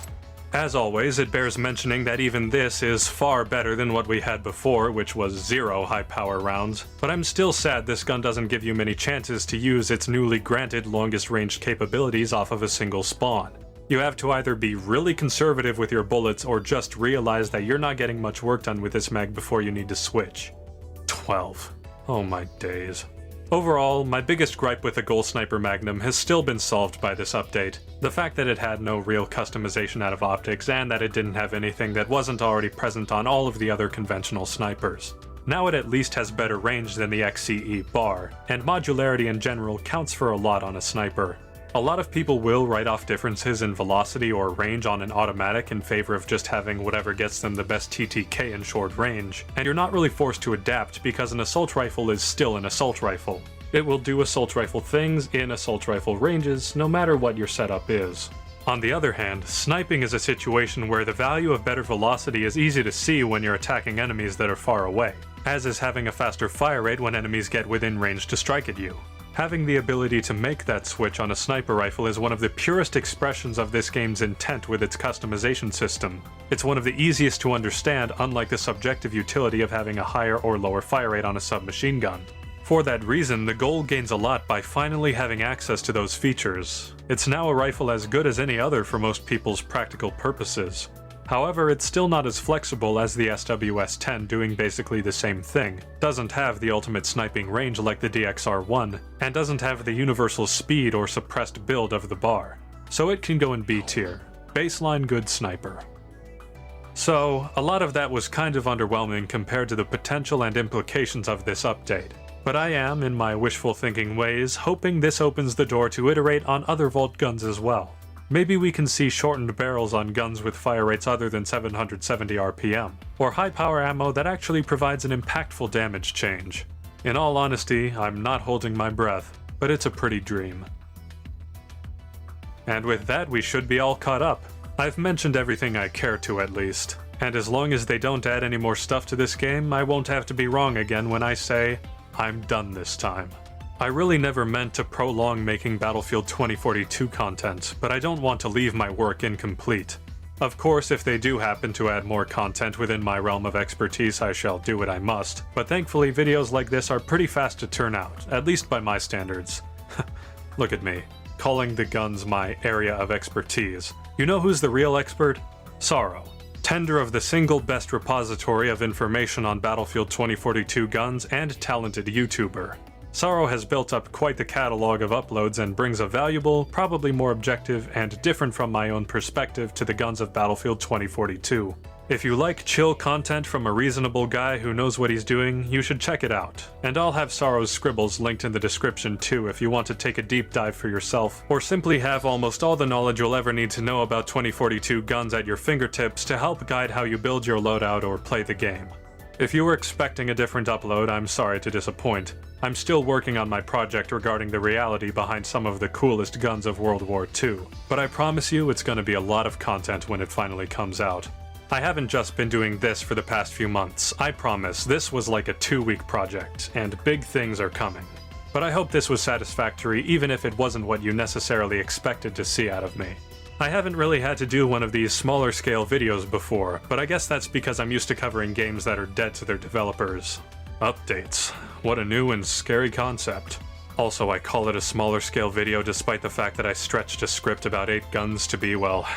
As always, it bears mentioning that even this is far better than what we had before, which was 0 high power rounds, but I'm still sad this gun doesn't give you many chances to use its newly granted longest range capabilities off of a single spawn. You have to either be really conservative with your bullets or just realize that you're not getting much work done with this mag before you need to switch. 12. Oh my days. Overall, my biggest gripe with the Gol Sniper Magnum has still been solved by this update. The fact that it had no real customization out of optics and that it didn't have anything that wasn't already present on all of the other conventional snipers. Now it at least has better range than the XCE bar, and modularity in general counts for a lot on a sniper. A lot of people will write off differences in velocity or range on an automatic in favor of just having whatever gets them the best TTK in short range, and you're not really forced to adapt because an assault rifle is still an assault rifle. It will do assault rifle things in assault rifle ranges no matter what your setup is. On the other hand, sniping is a situation where the value of better velocity is easy to see when you're attacking enemies that are far away, as is having a faster fire rate when enemies get within range to strike at you. Having the ability to make that switch on a sniper rifle is one of the purest expressions of this game's intent with its customization system. It's one of the easiest to understand, unlike the subjective utility of having a higher or lower fire rate on a submachine gun. For that reason, the Gol gains a lot by finally having access to those features. It's now a rifle as good as any other for most people's practical purposes. However, it's still not as flexible as the SWS-10 doing basically the same thing, doesn't have the ultimate sniping range like the DXR-1, and doesn't have the universal speed or suppressed build of the bar. So it can go in B tier. Baseline good sniper. So, a lot of that was kind of underwhelming compared to the potential and implications of this update. But I am, in my wishful thinking ways, hoping this opens the door to iterate on other Vault guns as well. Maybe we can see shortened barrels on guns with fire rates other than 770 RPM, or high power ammo that actually provides an impactful damage change. In all honesty, I'm not holding my breath, but it's a pretty dream. And with that, we should be all caught up. I've mentioned everything I care to at least, and as long as they don't add any more stuff to this game, I won't have to be wrong again when I say, I'm done this time. I really never meant to prolong making Battlefield 2042 content, but I don't want to leave my work incomplete. Of course, if they do happen to add more content within my realm of expertise, I shall do what I must, but thankfully videos like this are pretty fast to turn out, at least by my standards. Look at me, calling the guns my area of expertise. You know who's the real expert? Sorrow. tender of the single best repository of information on Battlefield 2042 guns, and talented YouTuber. Sorrow has built up quite the catalog of uploads and brings a valuable, probably more objective, and different from my own perspective to the guns of Battlefield 2042. If you like chill content from a reasonable guy who knows what he's doing, you should check it out. And I'll have Sorrow's scribbles linked in the description too if you want to take a deep dive for yourself, or simply have almost all the knowledge you'll ever need to know about 2042 guns at your fingertips to help guide how you build your loadout or play the game. If you were expecting a different upload, I'm sorry to disappoint. I'm still working on my project regarding the reality behind some of the coolest guns of World War II, but I promise you it's gonna be a lot of content when it finally comes out. I haven't just been doing this for the past few months. I promise, this was like a 2-week project, and big things are coming. But I hope this was satisfactory even if it wasn't what you necessarily expected to see out of me. I haven't really had to do one of these smaller scale videos before, but I guess that's because I'm used to covering games that are dead to their developers. Updates. What a new and scary concept. Also, I call it a smaller scale video despite the fact that I stretched a script about 8 guns to be, well,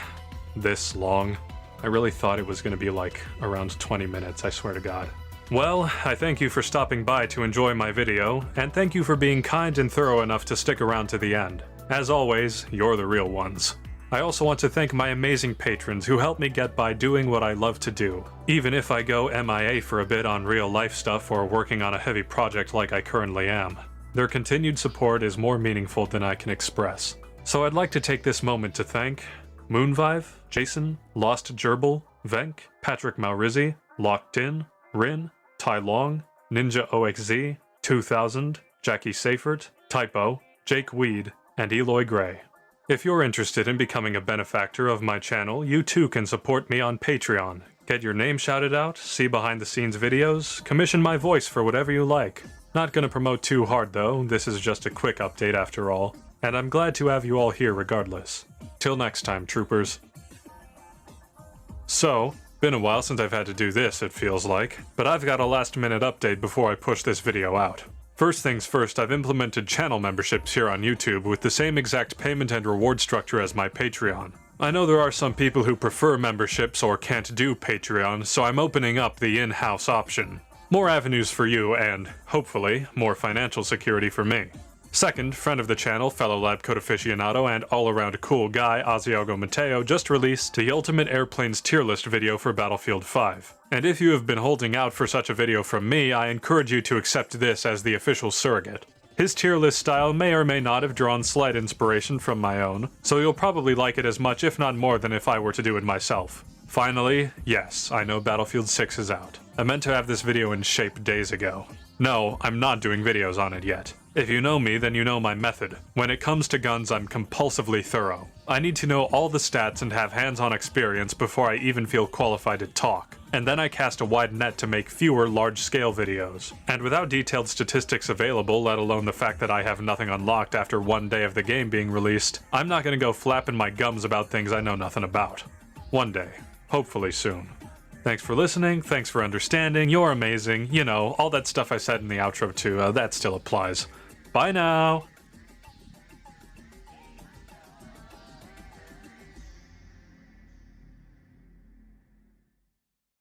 this long. I really thought it was going to be like around 20 minutes, I swear to God. Well, I thank you for stopping by to enjoy my video, and thank you for being kind and thorough enough to stick around to the end. As always, you're the real ones. I also want to thank my amazing patrons who help me get by doing what I love to do, even if I go MIA for a bit on real life stuff or working on a heavy project like I currently am. Their continued support is more meaningful than I can express. So I'd like to take this moment to thank Moonvive, Jason, Lost Gerbil, Venk, Patrick Maurizi, Locked In, Rin, Tai Long, Ninja OXZ, 2000, Jackie Seifert, Typo, Jake Weed, and Eloy Gray. If you're interested in becoming a benefactor of my channel, you too can support me on Patreon. Get your name shouted out, see behind the scenes videos, commission my voice for whatever you like. Not gonna promote too hard though, this is just a quick update after all, and I'm glad to have you all here regardless. Till next time, troopers. So, been a while since I've had to do this, it feels like, but I've got a last-minute update before I push this video out. First things first, I've implemented channel memberships here on YouTube with the same exact payment and reward structure as my Patreon. I know there are some people who prefer memberships or can't do Patreon, so I'm opening up the in-house option. More avenues for you and, hopefully, more financial security for me. Second, friend of the channel, fellow lab coat aficionado, and all-around cool guy, Asiago Mateo, just released the Ultimate Airplanes tier list video for Battlefield 5. And if you have been holding out for such a video from me, I encourage you to accept this as the official surrogate. His tier list style may or may not have drawn slight inspiration from my own, so you'll probably like it as much if not more than if I were to do it myself. Finally, yes, I know Battlefield 6 is out. I meant to have this video in shape days ago. No, I'm not doing videos on it yet. If you know me, then you know my method. When it comes to guns, I'm compulsively thorough. I need to know all the stats and have hands-on experience before I even feel qualified to talk. And then I cast a wide net to make fewer large-scale videos. And without detailed statistics available, let alone the fact that I have nothing unlocked after one day of the game being released, I'm not gonna go flapping my gums about things I know nothing about. One day. Hopefully soon. Thanks for listening, thanks for understanding, you're amazing, you know, all that stuff I said in the outro too, that still applies. Bye now!